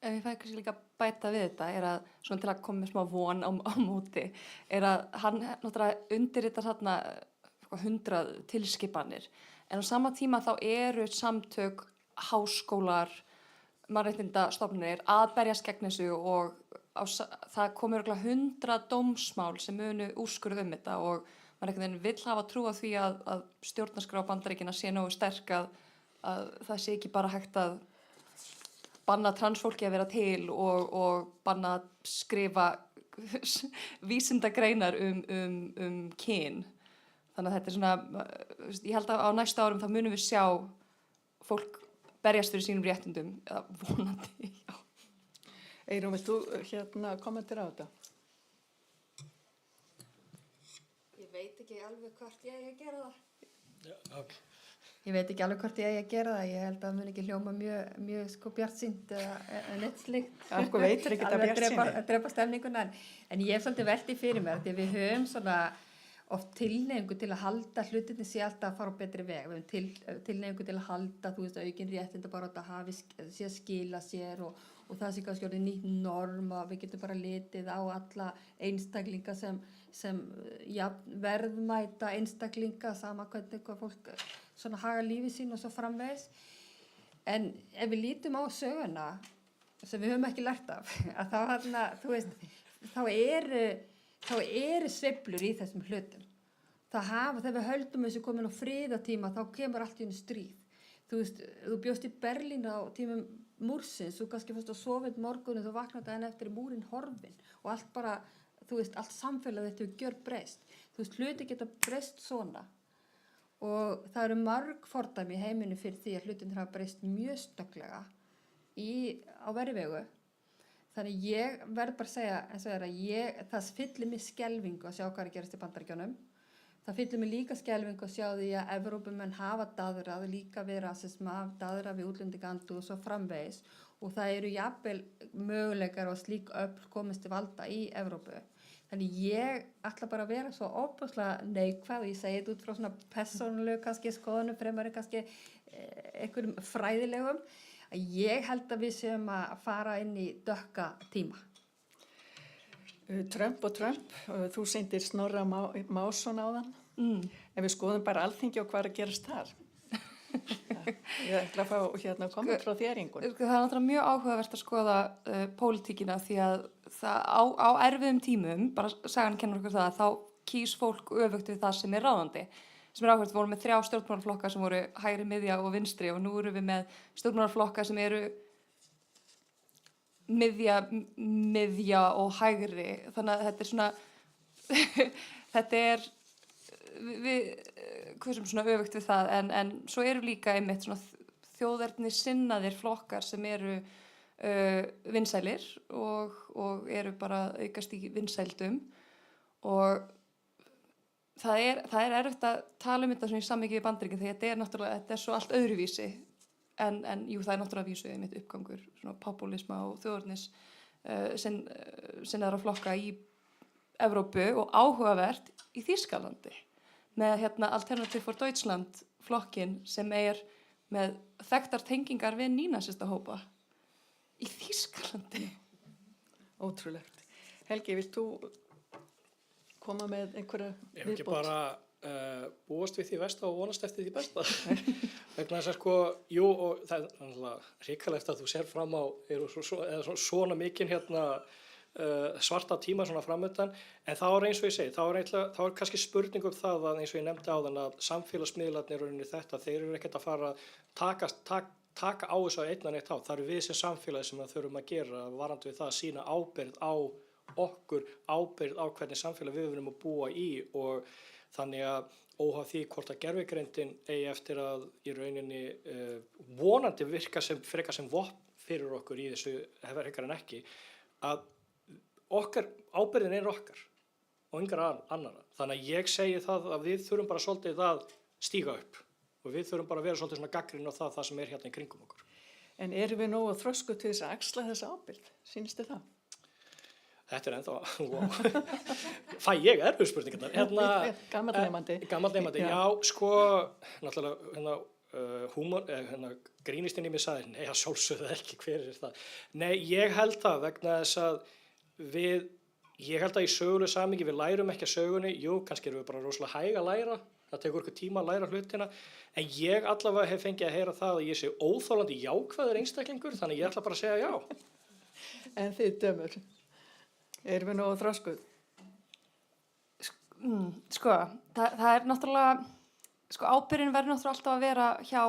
ef ég fæ kannski líka að bæta við þetta, er að svona til að koma með smá von á móti, er að hann náttúrulega undirritar þarna 100 tilskipanir, en á sama tíma þá eru samtök, háskólar, mannréttindastofnanir að berjast gegn þessu og það komur 100 dómsmál sem munu úrskurð þetta og maður einhvern veginn vill hafa trú á því að stjórnarskrá Bandaríkjanna sé nógu sterk að það sé ekki bara hægt að banna transfólki að vera til og banna að skrifa vísindagreinar kyn. Þannig að þetta er svona, ég held að á næsta árum þá munum við sjá fólk berjast fyrir sínum réttindum, eða vonandi, já. Eyrún, vilt þú kommentera á þetta? Ég veit ekki alveg hvort ég eigi að gera það. Já, ok. Ég veit ekki alveg hvort ég eigi að gera það. Ég held að það mun ekki hljóma mjög sko bjartsýnt eða neitt slíkt. Okkur veitir ekki þetta bjartsýni. Að drepa stemninguna. En ég hef svolítið velti fyrir mér því við höfum svona oft tilneyingu til að halda hlutinni sé alltaf að fara á betri veg. Við höfum tilneyingu til að halda, þú veist, aukin réttinda bara að hafi sé að skila sér og það sé kannski orðið nýtt norm að við getum bara litið á alla einstaklinga sem verðmæta einstaklinga, sama hvernig fólk svona haga lífi sín og svo framvegis. En ef við lítum á söguna sem við höfum ekki lært af, að þá eru sveiflur í þessum hlutum. Þegar við höldum þessu komin á friðatíma, þá kemur allt í einu stríð. Þú veist, þú bjóst í Berlín á tímum múrsins, þú kannski fórst að sofa einn morgun og þú vaknaði daginn eftir múrin horfin og allt bara, þú veist, allt samfélagið þetta hefur gjörbreyst. Þú veist, hluti geta breyst svona. Og það eru mörg fordæmi í heiminu fyrir því að hlutin hafa breyst mjög snögglega á verri vegu. Þannig ég verð bara að segja eins og það fyllir mig skelfingu að sjá hvað er að gerast í Bandaríkjunum. Það fyllir mig líka skelfingu að sjá því að Evrópumenn hafa daðrað líka við rasisma, daðrað við útlendingaandu og svo framvegis og það eru jafnvel möguleikar og slík öfl komist til valda í Evrópu. Þannig ég ætla bara að vera svo óbúslega neikvæð og ég segi þetta út frá svona persónulegu kannski skoðunum fremur en kannski einhverjum fræðilegum að ég held að við séum að fara inn í dökka tíma. Trump, þú sýndir Snorra Másson áðan. En við skoðum bara Alþingi og hvað er að gerast þar. Ég ætla að fá komment frá þér, Ingunn. Það er náttúrulega mjög áhugavert að skoða pólitíkina því að á erfiðum tímum, bara sagan kennur okkur það, þá kýs fólk öfugt við það sem er ráðandi. Sem er áhugavert, við vorum með 3 stjórnmálaflokka sem voru hægri, miðja og vinstri og nú erum við með stjórnmálaflokka sem eru miðja og hægri. Þannig að þetta er svona, þetta er við svona öfugt við það en svo eru líka einmitt svona þjóðerni sinnaðir flokkar sem eru vinsælir og eru bara aukast í vinsældum og það er erfitt að tala um þetta svona í samhengi við Bandaríkin því þetta er svo allt öðruvísi en jú það er náttúrulega vísu einmitt uppgangur svona populisma og þjóðernis sinnaðra flokka í Evrópu og áhugavert í Þýskalandi með Alternative for Deutschland flokkin sem er með þekktar tengingar við nýnasistahópa í Þýskalandi. Ótrúlegt. Helgi, vilt þú koma með einhverja viðbót? Ég ekki bara búast við því versta og vonast eftir því besta. Vegna þess að jú, og það er náttúrulega hrikalegt að þú sér fram á svona mikinn svarta tíma svona framöndan, en þá er eins og ég segi, þá er kannski spurning um það að eins og ég nefndi áðan að samfélagsmiðlarnir eru þetta, þeir eru ekkert að fara að taka á þessu að einnan eitt á, það eru við sem samfélagi sem það þurfum að gera varandi við það að sína ábyrgð á okkur, ábyrgð á hvernig samfélag við erum að búa í og þannig að óháð því hvort að gervigreindin eigi eftir að í rauninni vonandi virka frekar sem vopn fyrir okkur í þessu frekar en ekki, að okkar, ábyrgðin er okkar og yngra annara. Þannig að ég segi það að við þurfum bara svolítið að stíga upp og við þurfum bara að vera svolítið svona gagnrýnin á það sem er hérna í kringum okkur. En erum við nógu þroskuð til þess að axla þessa ábyrgð? Sýnist þið það? Þetta er ennþá, fæ ég erfið spurningarnar. Gamall nemandi. Já, náttúrulega, grínistinn í mig sagði, nei, að sjálfsögðu ekki, hver það? Nei, ég held það vegna þess að ég held að í sögulegu samhengi við lærum ekki að sögunni, jú, kannski erum við bara rosalega hæg að læra, það tekur eitthvað tíma að læra hlutina, en ég allavega hef fengið að heyra það að ég sé óþolandi jákvæður einstaklingur, þannig ég ætla bara að segja já. En þið dömur, erum við nógu þroskuð? Sko, það náttúrulega, ábyrgðin verður náttúrulega alltaf að vera hjá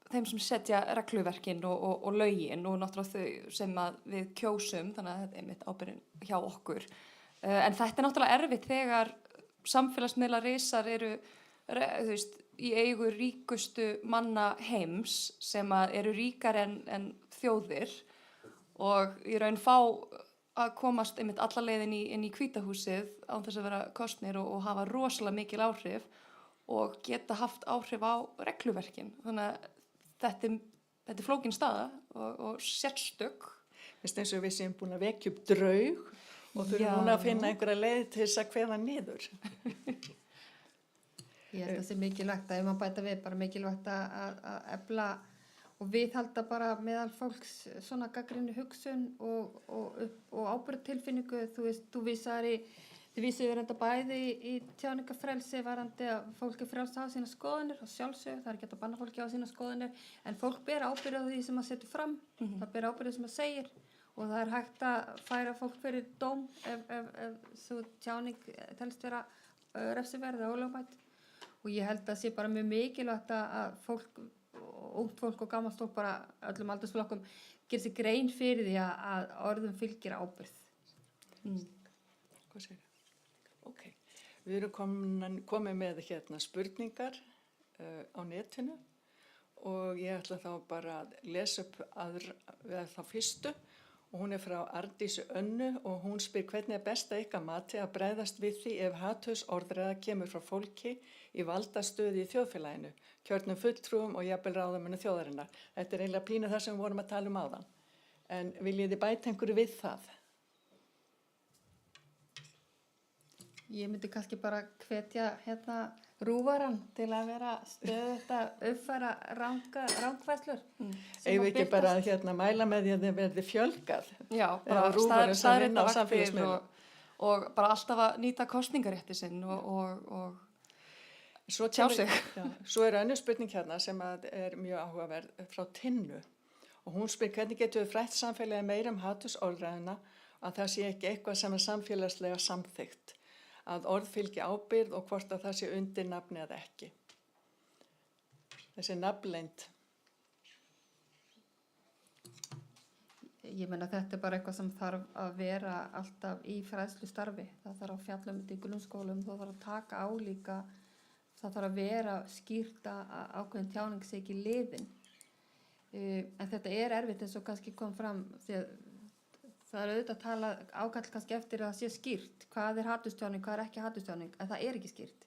þeim sem setja regluverkin og lögin og náttúrulega þau sem að við kjósum, þannig að þetta er mitt ábyrgðin hjá okkur. En þetta er náttúrulega erfitt þegar samfélagsmiðla risar eru, þú veist, í eigu ríkustu manna heims sem að eru ríkar en þjóðir og í raun fá að komast einmitt alla leiðin inn í Hvítahúsið án þess að vera kosnir og hafa rosalega mikil áhrif og geta haft áhrif á regluverkin. Þannig að þetta er flókin staða og sérstök. Vist eins og við séum búin að vekja upp draug og þurfum núna að finna einhverja leið til þess að kveða niður. Ég held að það sé mikilvægt að ef maður bæta við bara mikilvægt að efla og viðhalda bara meðal fólks svona gagnrýni hugsun og ábyrgðartilfinningu. Þú veist, þið vísuðu reynda bæði í tjáningafrelsi varandi að fólk er frjálst að hafa sína skoðanir og sjálfsög, það er ekki að banna fólki á sína skoðanir, en fólk ber ábyrgð á því sem að setja fram, það ber ábyrgð á því sem að segir og það er hægt að færa fólk fyrir dóm ef svo tjáning telst vera refsiverð eða ólögmæt. Og ég held að sé bara mjög mikilvægt að fólk, ungt fólk og gamalt fólk bara öllum aldursflokkum gerir sér grein fyrir því að orðum fylgir ábyrgð. Hvað segir það? Ok, við erum komið með hérna spurningar á netinu og ég ætla þá bara að lesa upp þá fyrstu og hún er frá Arndísi Önnu og hún spyr hvernig er best að ykkar mati að bregðast við því ef hatursorðræða kemur frá fólki í valdastöðu í þjóðfélaginu, kjörnum fulltrúum og jafnvel ráðamönnum þjóðarinnar. Þetta er eiginlega pínu það sem við vorum að tala um áðan. En viljið þið bæta einhverju við það? Ég myndi kannski bara hvetja hérna rúvaran til að vera stöðugt að uppfæra rangfærslur. Eigum við ekki bara að mæla með því að þið verði fjölgað? Já, bara staðrindavaktir og bara alltaf að nýta kosningarétti sinn og tjá sig. Svo er önnur spurning hérna sem er mjög áhugaverð frá Tinnu og hún spyr hvernig getum við frætt samfélagi meira hatursorðræðuna að það sé ekki eitthvað sem er samfélagslega samþykkt, að orð fylgi ábyrgð og hvort að það sé undir nafni eða ekki. Þessi nafnleynd. Ég meina þetta er bara eitthvað sem þarf að vera alltaf í fræðslustarfi. Það þarf að fjalla þetta í grunnskólum, það þarf að taka á líka, það þarf að vera skýrt að ákveðin tjáning sé ekki liðin. En þetta er erfitt eins og kannski kom fram því að það er auðvitað að tala ákall kannski eftir að það sé skýrt hvað er haturstjáning, hvað er ekki haturstjáning, en það er ekki skýrt.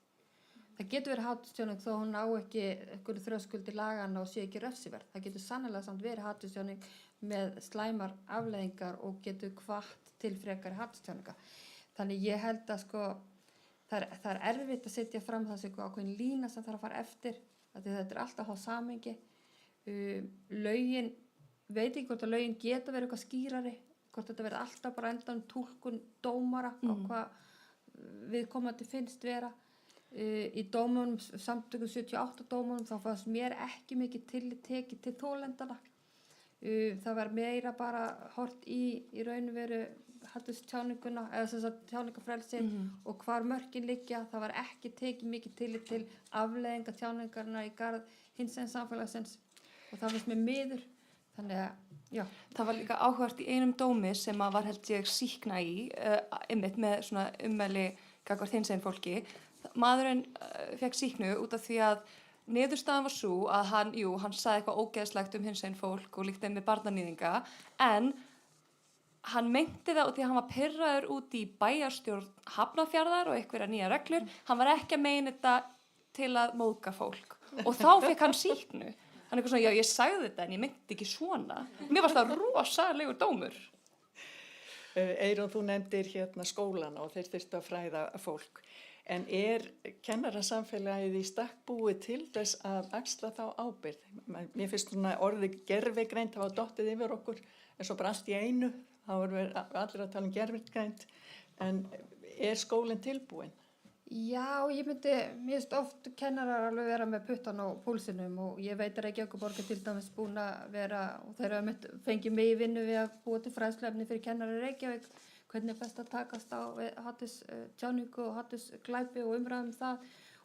Það getur verið haturstjáning þó hún á ekki einhverju þröskuldi lagana og sé ekki refsiverð. Það getur sannlega samt verið haturstjáning með slæmar afleiðingar og getur hvatt til frekari haturstjáninga. Þannig ég held að það er erfitt að setja fram þessu ákveðin lína sem þarf að fara eftir, að þetta er alltaf á samhengi. Lögin, veit ekki hvort að lögin geta verið eitthvað skýrari, hvort þetta verði alltaf bara endan túlkun dómara á hvað viðkomandi finnst vera. Í dómunum, samtökum 78 dómunum, þá fannst mér ekki mikið tillit tekið til þolendana. Það var meira bara hort í raun og veru haturstjáninguna, eða þess að tjáningafrelsin og hvar mörkin liggja. Það var ekki tekið mikið tillit til afleiðinga tjáningarna í garð hinsegin samfélagsins og það finnst mér miður. Þannig að já. Það var líka áhugavert í einum dómi sem að var held ég sýkna í, einmitt með svona ummæli gagnvart hinsegin fólki. Maðurinn fekk sýknu út af því að niðurstaðan var svo að hann sagði eitthvað ógeðslegt hinsegin fólk og líkt með barnaníðinga, en hann meinti það út því að hann var pirraður út í bæjarstjórn Hafnarfjarðar og einhverja nýja reglur. Hann var ekki að meina þetta til að móðga fólk og þá fekk hann sýknu. Hann er eitthvað svona, já, ég sagði þetta en ég meinti ekki svona. Mér var það rosalegur dómur. Eyrún, þú nefndir skólana og þeir þyrftu að fræða fólk. En kennarasamfélagið í stakk búið til þess að axla þá ábyrgð? Mér finnst svona orðið gervigreind hafa dottið yfir okkur, en svo bara allt í einu, þá erum við allir að tala um gervigreind, en skólinn tilbúinn? Já, mér finnst oft kennarar alveg vera með puttan á púlsinum og ég veit að Reykjavíkurborg er til dæmis búin að vera, og þeir hafa fengið mig í vinnu við að búa til fræðsluefni fyrir kennarar í Reykjavík, hvernig er best að takast á haturstjáningu og hatursglæpi og umræðum það,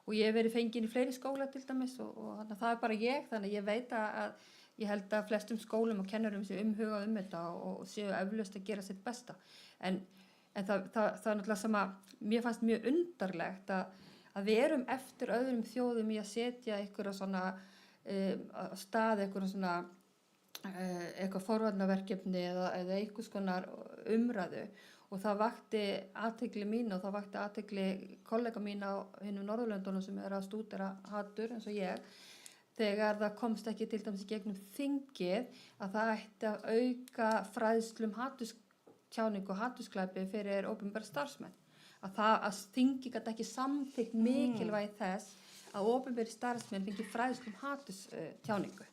og ég hef verið fengin í fleiri skóla til dæmis og það er bara ég, þannig að ég veit að ég held að flestum skólum og kennarum séu umhugað þetta og séu eflaust að gera sitt besta. En það er náttúrulega sem að mér fannst mjög undarlegt að við erum eftir öðrum þjóðum í að setja einhverja svona stað, einhverja svona eitthvað forvarnaverkefni eða einhvers konar umræðu, og það vakti athygli mín og það vakti athygli kollega mín á hinum Norðurlöndunum sem að stúdera hatur eins og ég, þegar það komst ekki til dæmis í gegnum þingið að það ætti að auka fræðslum haturstjáningu og hatursglæpi fyrir opinbera starfsmenn. Að þingið gat ekki samþykkt mikilvægi þess að opinberi starfsmenn fengi fræðslum haturstjáningu.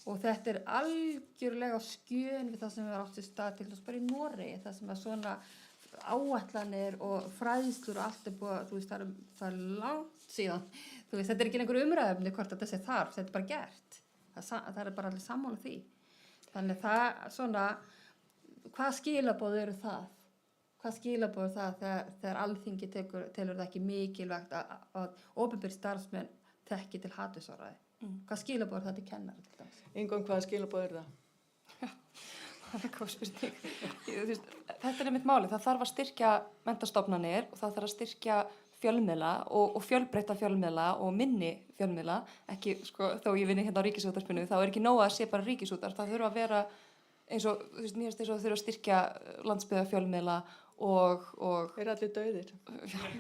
Og þetta er algjörlega á skjön við það sem við átt í stað til þess bara í Noregi, það sem að svona áætlanir og fræðslur og allt er búið, þú veist, það er langt síðan. Þú veist, þetta er ekki einhver umræðefni hvort þetta sé þarf, þetta er bara gert. Það er bara allir sammála því. Þannig það svona, hvað skilaboð eru það? Hvað skilaboð er það þegar Alþingi telur það ekki mikilvægt að opinberi starfsmenn þekki til hatursorðræðu? Hvað skilaboð er það til kennara til dæmis? Ingunn, hvaða skilaboð er það? Já, það er góð spurning. Þetta er einmitt máli, það þarf að styrkja menntastofnanir og það þarf að styrkja fjölmiðla og fjölbreytta fjölmiðla og minni fjölmiðla, ekki sko, þó ég vinni hérna á Ríkisútvarpinu, þá er ekki nóg að sé bara Ríkisútvarp, það þurfa að vera eins og, þú veist, mér finnst þess að þurfa að styrkja landsbyggðarfjölmiðla og Er allir dauðir?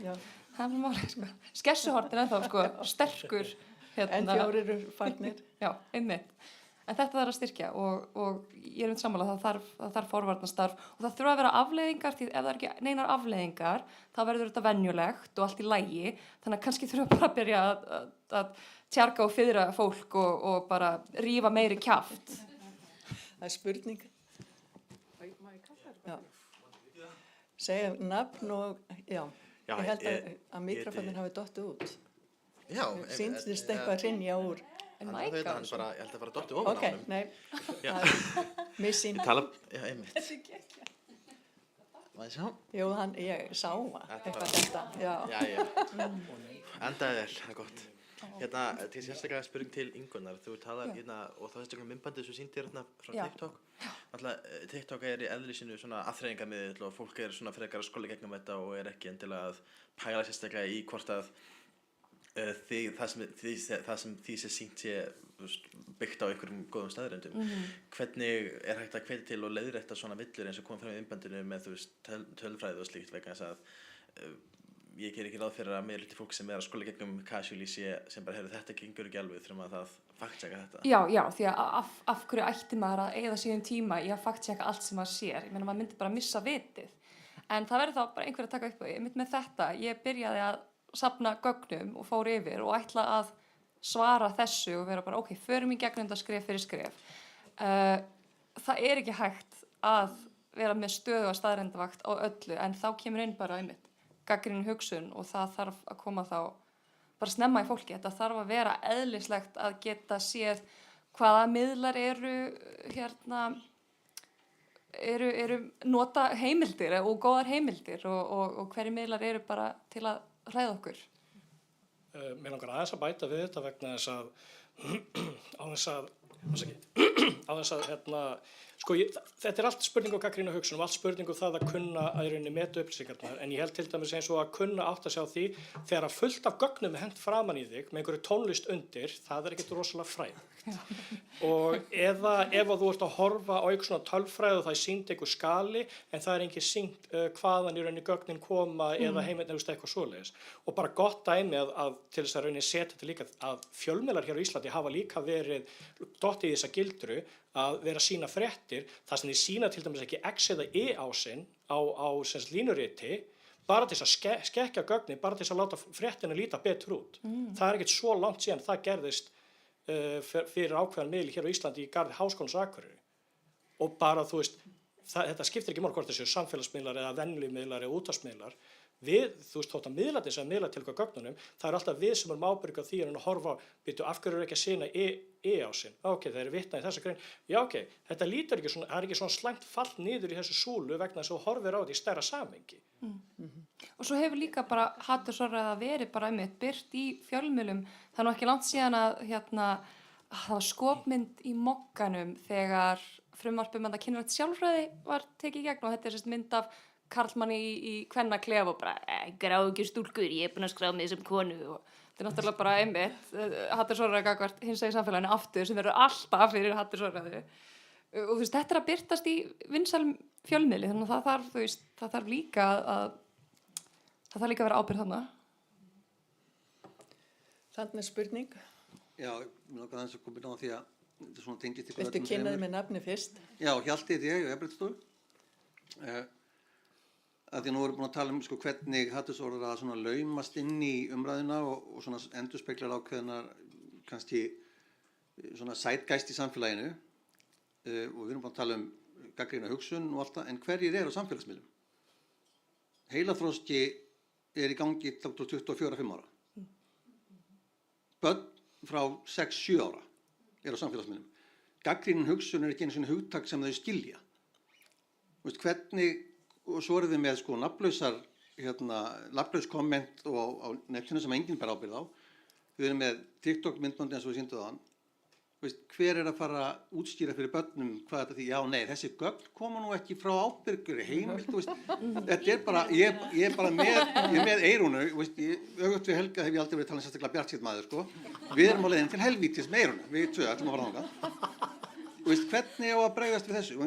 Já. Það er máli, sko. Skessuhorn er ennþá, sko, sterkur. En 4 eru farnir. Já, einmitt. En þetta þarf að styrkja og ég er sammála að það þarf forvarnastarf og það þurfa að vera afleiðingar, því ef það er ekki neinar afleiðingar, þá verður þetta venjulegt og allt í lagi, þannig að kannski þurfa bara að byrja að tjarga og fiðra fólk og bara rífa meiri kjaft. Það er spurning. Já. Segja nafn og, já, ég held að mikrofónin hafi dottið út. Já. Sýnst eitthvað að hrynja úr. En ég held að bara dottið ofan á honum. Ok, nei, það er missing. Já, einmitt. Má ég sjá? Jú, ég sá eitthvað þetta, já. Endaði þér, það er gott. Til sérstaklega spurning til Ingunnar, þú talar og þá þessi myndbandið sem sýndir frá TikTok. Alltaf TikTok er í eðli sínu svona aðþreifingarmiðill og fólk er svona frekar að skrolla gegnum þetta og er ekki endilega að pæla sérstaklega í hvort að það sem því sé sýnt sé byggt á einhverjum góðum staðreyndum. Hvernig er hægt að hvetja til og leiðrétta svona villur eins og kom fram í myndbandinu með tölfræði og slíkt, vegna þess að ég ger ekki ráð fyrir að meirhluti fólk sem er að skrolla gegnum casually sem bara heyrðu þetta gengur ekki alveg þurfum að það fact-checka þetta. Já, því að af hverju ætti maður að eyða síðan tíma í að fact-checka allt sem maður sér. Ég meina, maður myndi bara missa vitið. En það verður þá bara einhver að taka upp á því. Með þetta, ég byrjaði að safna gögnum og fór yfir og ætla að svara þessu og vera bara, ok, förum í gegnum þetta skref fyrir skref. Það er ekki hægt að vera með stöðuga staðreyndavakt á öllu, en þá kemur inn bara einmitt gagnrýnin hugsun og það þarf að koma þá bara snemma í fólki. Þetta þarf að vera eðlislegt að geta séð hvaða miðlar eru nota heimildir og góðar heimildir og hverju miðlar eru bara til að hræða okkur. Mér langar aðeins að bæta við þetta vegna þess að þetta er allt spurning á gagnrýna hugsun og allt spurning það að kunna að í rauninni meta upplýsingarnar, en ég held til dæmis eins og að kunna átta sig á því þegar að fullt af gögnum er hent framan í þig með einhverju tónlist undir, það er ekkert rosalega frægt. Og ef þú ert að horfa á einhver svona tölfræði og það er sýnt einhver skali en það er ekki sýnt hvaðan í rauninni gögnin koma eða heiminn eitthvað svoleiðis. Og bara gott dæmi að til þess að rauninni setja þetta líka að fjölmiðlar hér á Íslandi hafa líka verið dottið í þessa gildru að vera að sýna fréttir, þar sem þið sýna til dæmis ekki X eða Y ásinn á línuriti, bara til þess að skekkja gögnin, bara til þess að láta fréttina líta betur út. Það er ekkert svo langt síðan það gerðist fyrir ákveðan miðli hér á Íslandi í garði Háskólans á Akureyri. Og bara, þú veist, þetta skiptir ekki máli hvort þessu samfélagsmiðlar eða venjulegir miðlar eða útvarpsmiðlar. Við, þú veist, þótt að miðlarnir sem miðla til hvað gögnunum, það er alltaf við sem erum ábyrg á því að horfa, býtu, af hverju eru ekki að sýna á sinn? Ok, það eru vitnað í þessa grein. Já, ok, þetta lítur ekki svona, það er ekki svona slæmt fall niður í þessu súlu vegna þess að þú horfir á því í stærra samhengi. Og svo hefur líka bara hatursorðræða verið bara einmitt byrt í fjölmiðlum. Það er nú ekki langt síðan að það var skopmynd í Mogganum þegar frumvarpið að kynrænt sjálfræði var tekið í gegn og þetta er sérst mynd af karlmanni í kvennaklefa og bara gráðu ekki stúlkur, ég er búin að skrá mig sem konu og þetta er náttúrulega bara einmitt hatursorðræða gagnvart hinsegin samfélaginu aftur sem verður alltaf fyrir hatursorðræðu og þú veist, þetta er að birtast í vinsælum fjölmiðli þannig að það þarf, þú veist, það þarf líka að vera ábyrgð þarna. Þannig er spurning. Já, mér langar aðeins að koma inn á því að þetta er svona tengist ykkur. Viltu kynna þig með nafni fyrst? Já, Hjalti heiti ég og Jafnréttisstofu. Að því nú erum við búin að tala sko, hvernig hatursorðræða svona laumast inn í umræðuna og svona endurspeglar ákveðnar kannski svona zeitgeist í samfélaginu og við erum búin að tala gagnrýna hugsun og allt það, en hverjir eru á samfélagsmiðlum? Heilaþroski er í gangi til 24-25 ára. Börn frá 6-7 ára eru á samfélagsmiðlum. Gagnrýnin hugsun er ekki einu svona hugtak sem þau skilja. Veist, hvernig, og svo erum við með sko nafnlaus komment og á netinu sem enginn ber ábyrgð á. Við erum með TikTok myndbandi eins og við sýndu það. Hver er að fara að útskýra fyrir börnum hvað þetta því, já, nei, þessi gögn koma nú ekki frá ábyrgur heimild, þú veist, þetta er bara, ég er bara með eyrunu, þú veist, öfugt við Helga hef ég aldrei verið talað sérstaklega bjartsýnn maður, sko, við erum á leiðin til helvítis með eyrunu, við tvö ætlum að fara þangað, þú veist, hvernig á að bregðast við þessu, og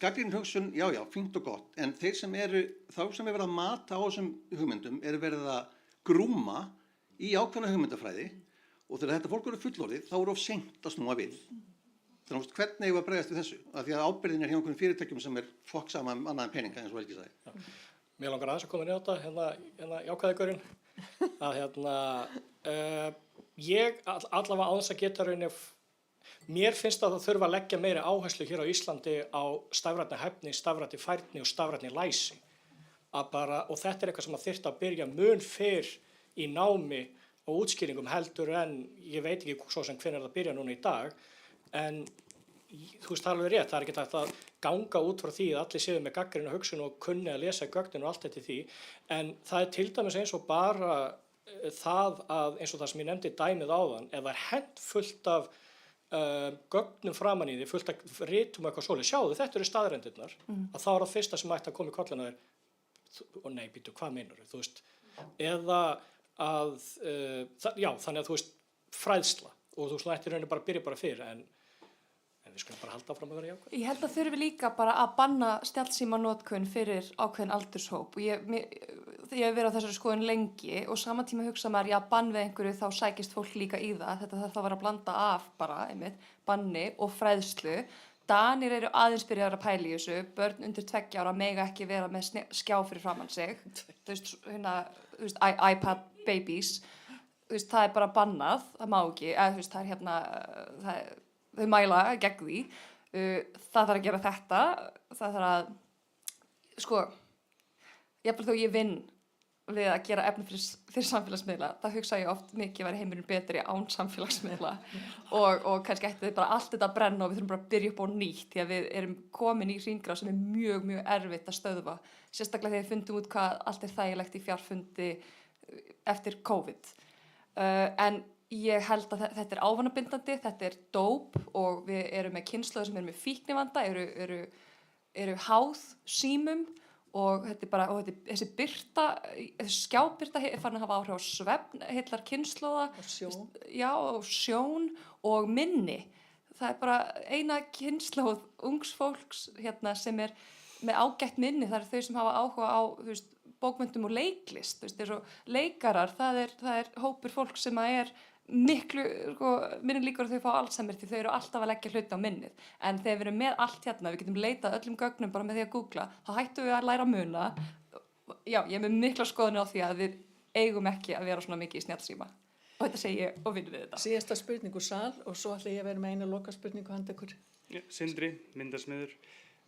gagnrýnin hugsun, já, fínt og gott, en þeir sem eru, þá sem er verið að mata á þessum hugmyndum, eru verið að grúma í ákveðna hugmyndafræði. Og þegar þetta fólk eru fullorðið, þá eru of seint að snúa við. Þannig að hvernig eigum við að bregðast við þessu? Af því að ábyrgðin er hjá einhverjum fyrirtækjum sem er fokksama annað en peninga, eins og Helgi sagði. Mér langar aðeins að koma inn á þetta, hérna jákvæðigurinn, að ég allavega aðeins að geta rauninni, mér finnst að það þurfa að leggja meiri áherslu hér á Íslandi á stafrænni hæfni, stafrænni færni og stafrænni læsi. Og þetta er eitthvað sem að þyrfti að byrja mun fyrr í námi og útskýringum heldur en ég veit ekki svo sem hvernig það byrja núna í dag en þú veist það er alveg rétt, það er ekki hægt að ganga út frá því að allir séu með gagnrýna hugsun og kunni að lesa gögnin og allt þetta því en það er til dæmis eins og bara það að eins og það sem ég nefndi dæmið áðan ef það er hent fullt af gögnum framan í því, fullt af ritum og eitthvað svoleið, sjáðu þetta eru staðrendirnar að þá er það fyrsta sem ætti að koma í kollina og nei, býtu, hvað meinarðu, þú veist eða já, þannig að þú veist fræðsla og þú veist, það ætti rauninni bara að byrja bara fyrir en við skulum bara halda áfram að vera jákvæð. Ég held að þurfi líka bara að banna snjallsímanotkun fyrir ákveðin aldurshóp og ég hef verið á þessari skoðun lengi og sama tíma hugsa maður, já, bann við einhverju þá sækist fólk líka í það, þetta þarf að vera að blanda af bara, einmitt, banni og fræðslu. Danir eru aðeins byrjaðar að pæla í þessu, börn undir 2 ára mega ekki vera með skjá fyrir framan sig, þú veist, iPad babies, þú veist, það er bara bannað, það má ekki, eða þú veist, það er þau mæla gegn því, það þarf að gera þetta, það þarf að, sko, jafnvel þó ég vinn við að gera efni fyrir samfélagsmiðla, það hugsa ég oft mikið væri heimurinn betri án samfélagsmiðla og kannski ætti þið bara allt þetta að brenna og við þurfum bara að byrja upp á nýtt því að við erum komin í hringrás sem er mjög, mjög erfitt að stöðva, sérstaklega þegar við fundum út hvað allt er þægilegt í fjarfundi eftir COVID. En ég held að þetta er ávanabindandi, þetta er dóp og við erum með kynslóðir sem eru með fíknivanda, eru háð símum og þetta er bara, og þessi birta, þessi skjábirta er farin að hafa áhrif á svefn, heillar kynslóða, og sjón og minni. Það er bara eina kynslóð ungs fólks sem er með ágætt minni, það eru þau sem hafa áhuga á, þú veist, bókmyndum og leiklist, þú veist, eins og leikarar, það er hópur fólk sem að er miklu, minni líkur að þau fá Alzheimer því þau eru alltaf að leggja hluti á minnið en þegar við erum með allt hérna, við getum leitað öllum gögnum bara með því að googla, þá hættum við að læra að muna já, ég er með mikla skoðun á því að við eigum ekki að vera svona mikið í snjallsíma. Og þetta segi ég og vinn við þetta. Síðasta spurning úr sal og svo ætla ég að vera með einu loka spurningu handa ykkur. Sindri, myndasmiður.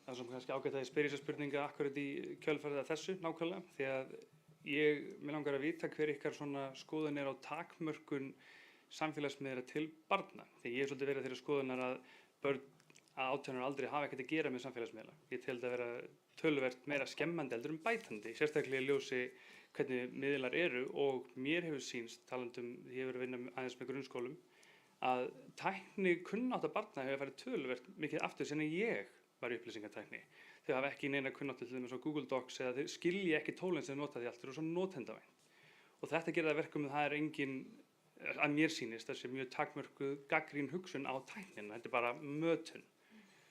Það er svona kannski ágætt að ég spyr þessa spurninga akkurat í kjölfarið af þessu nákvæmlega, því að mig langar að vita hver ykkar svona skoðun á takmörkun samfélagsmiðla til barna. Því ég svolítið verið þeirra skoðunar að börn að 18 ára aldrei hafa ekkert að gera með samfélagsmiðla. Ég tel þetta að vera töluvert meira skemmandi heldur en bætandi, sérstaklega í ljósi hvernig miðlar eru og mér hefur sýnst, talandum, ég hefur verið að vinna aðeins með grunnskólum, að tækni kunnátta barna hefur farið töluvert mikið aftur sem ég var í upplýsingatækni. Þau hafa ekki neina kunnáttu til dæmis á Google Docs eða þau skilji ekki tólinn sem nota því allt eru svo notendavænt. Og þetta gerir það verkum að það er engin, að mér sýnist, þessi mjög takmörkuð gagnrýn hugsun á tæknina, þetta er bara mötun.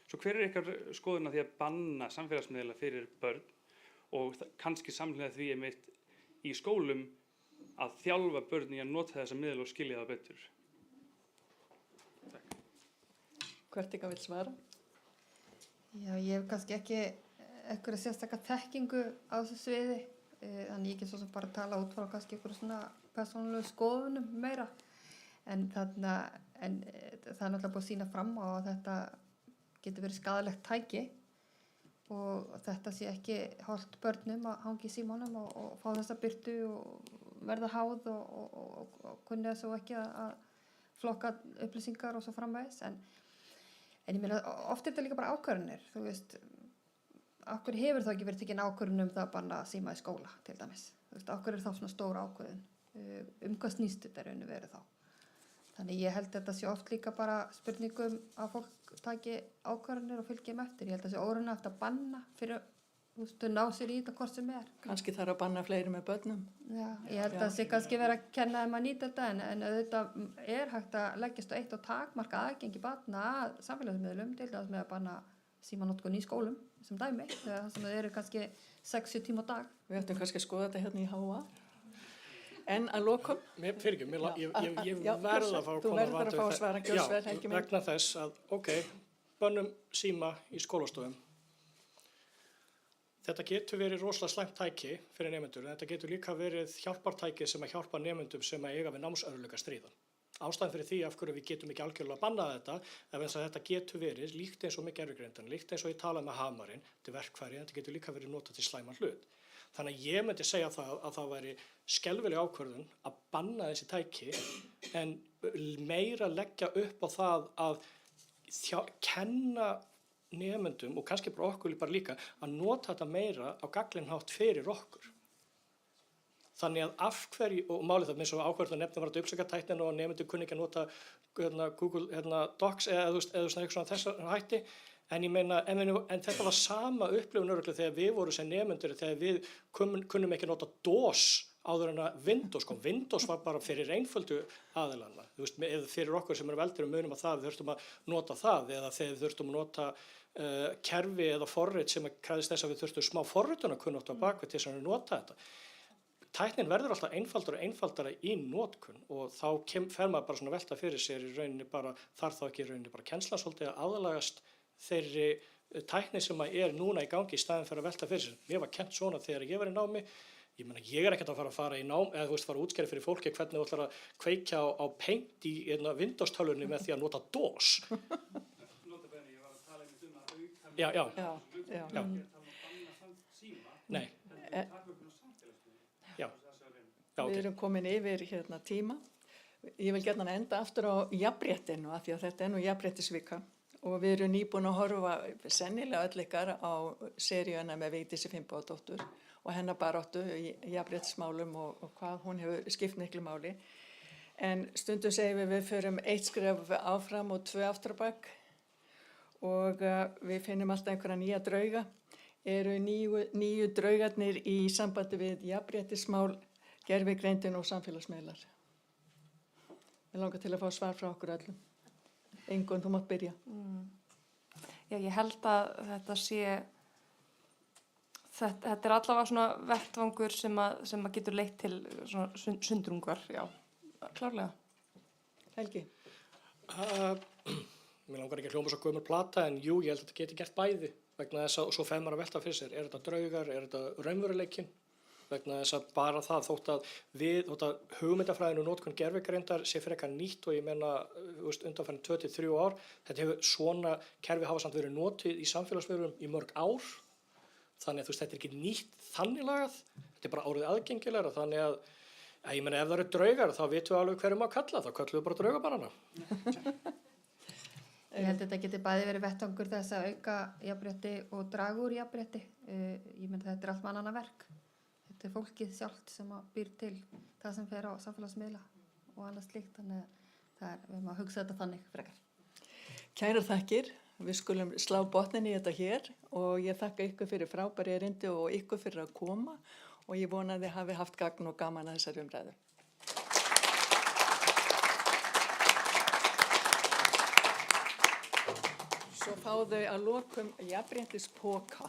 Svo hver er ykkar skoðun á því að banna samfélagsmiðla fyrir börn og kannski samhliða því einmitt í skólum að þjálfa börn í að nota þessa miðla og skilja það betur? Takk. Hvert ykkar vill svara? Já, ég hef kannski ekki eitthvað sérstakka þekkingu á þessu sviði, þannig ég get svo sem bara tala út frá kannski eitthvað svona persónulegu skoðunum meira, en það er náttúrulega búið að sýna fram á að þetta getur verið skaðalegt tæki og þetta sé ekki hollt börnum að hangi í símanum og fá þessa birtu og verða háð og kunni þessu ekki að flokka upplýsingar og svo framvegis, en ég meina, oft er þetta líka bara ákvörðunir, þú veist, okkur hefur þá ekki verið tekin ákvörðun um það að banna síma í skóla, til dæmis. Þú veist, okkur er þá svona stór ákvörðun, hvað snýst þetta raun og veru þá. Þannig ég held að þetta sé oft líka bara spurningum að fólk taki ákvörðunir og fylgi þeim eftir. Ég held að það sé óraunhæft að banna fyrir, þú veist, ná sér í þetta hvort sem er. Kannski þarf að banna fleiri með börnum. Já, ég held að það sé kannski verið að kenna þeim að nýta þetta, en auðvitað er hægt að leggjast á eitt og takmarka aðgengi barna að samfélagsmiðlum, til dæmis með að banna símanotkun í skólum sem dæmi, þegar það sem það eru kannski 6-7 tíma á dag. Við ættum kannski að skoða þetta hérna í HA. En að lokum? Ég verð að fá að Þú verður að fá að svara, Gjósvel, Helgi minn. Vegna þess að, bönnum síma í skólastofum. Þetta getur verið rosalega slæmt tæki fyrir nemendur, en þetta getur líka verið hjálpartæki sem að hjálpa nemendum sem að eiga við námsörðuleika stríða. Ástæðan fyrir því af hverju við getum ekki algjörlega bannað þetta, ef eins að þetta getur verið líkt eins og með gervigreindan, líkt eins og ég talaði með hamarinn, þetta er verkfæri, en þetta getur líka verið notað til slæman hlut. Þannig að ég myndi segja að það væri skelfileg ákvörðun að banna þessi tæki, en meira leggja upp á það að kenna nemendum og kannski bara okkur bara líka að nota þetta meira á gagnleghátt fyrir okkur. Þannig að af hverju, og málið það eins og ákvörðun að nefna var þetta uppsökjartæknin og nemendur kunni ekki að nota Google Docs eða eitthvað svona þessar hætti, en ég meina, en þetta var sama upplifun örugglega þegar við vorum sem nemendur, þegar við kunnum ekki nota DOS áður en að Windows kom. Windows var bara fyrir einföldu aðilana, þú veist, eða fyrir okkur sem eru veldir munum að það, við þurftum að nota það, eða þegar við þurftum að nota kerfi eða forrit sem krafðist þess að við þurftum smá forritun að kunna átt á bakvið til þess að nota þetta. Tæknin verður alltaf einfaldara og einfaldara í notkun og þá fer maður bara svona velta fyrir sér í rauninni bara, þarf þá ekki í rauninni bara kennslan svolítið að aðlagast þeirri tækni sem er núna í gangi í staðin fyrir að velta fyrir sér. Mér var kennt svona þegar ég var í námi, ég meina ég er ekkert að fara í nám eða þú veist fara að útskýra fyrir fólki hvernig þú ætlar að kveikja á Paint í Windows-tölvunni með því að nota DOS. Nei. Við erum komin yfir tíma. Ég vil gjarnan enda aftur á jafnréttinu af því að þetta er nú jafnréttisvika og við erum nýbúin að horfa sennilega öll ykkar á seríuna með Vigdísi Finnbogadóttur og hennar baráttu í jafnréttismálum og hvað hún hefur skipt miklu máli. En stundum segjum við förum 1 skref áfram og 2 aftur á bak og við finnum alltaf einhverja nýja drauga. Eru nýju draugarnir í sambandi við jafnréttismál, gervigreindin og samfélagsmiðlar? Ég langar til að fá svar frá okkur öllum. Ingunn, þú mátt byrja. Já, ég held að þetta sé, þetta er allavega svona vettvangur sem að getur leitt til svona sundrungar, já, klárlega. Helgi? Mér langar ekki að hljóma svo gömul plata, en jú, ég held að þetta geti gert bæði, vegna þess að svo fer maður að velta fyrir sér, er þetta draugar, er þetta raunveruleikinn? vegna þess að bara það þótt að hugmyndafræðinu notkun gervigreindar sé frekar nýtt og ég meina undanfærin 2-3 ár, þetta hefur svona kerfi hafa samt verið notið í samfélagsmiðlum í mörg ár, þannig að þetta er ekki nýtt þannig lagað, þetta er bara orðið aðgengilegra, þannig að ég meina ef það eru draugar þá vitum við alveg hverjum að kalla, þá kallum við bara draugabarana. Ég held að þetta geti bæði verið vettvangur þess að auka jafnrétti og draga úr jafnrétti. Ég meina þetta er allt mannanna verk. Þetta er fólkið sjálft sem býr til það sem fer á samfélagsmiðla og annað slíkt, þannig að við erum að hugsa þetta þannig frekar. Kærar þakkir, við skulum slá botnin í þetta hér og ég þakka ykkur fyrir frábæri erindi og ykkur fyrir að koma og ég vona að þið hafi haft gagn og gaman að þessari umræðu. Svo fá þau að lokum jafnréttispoka.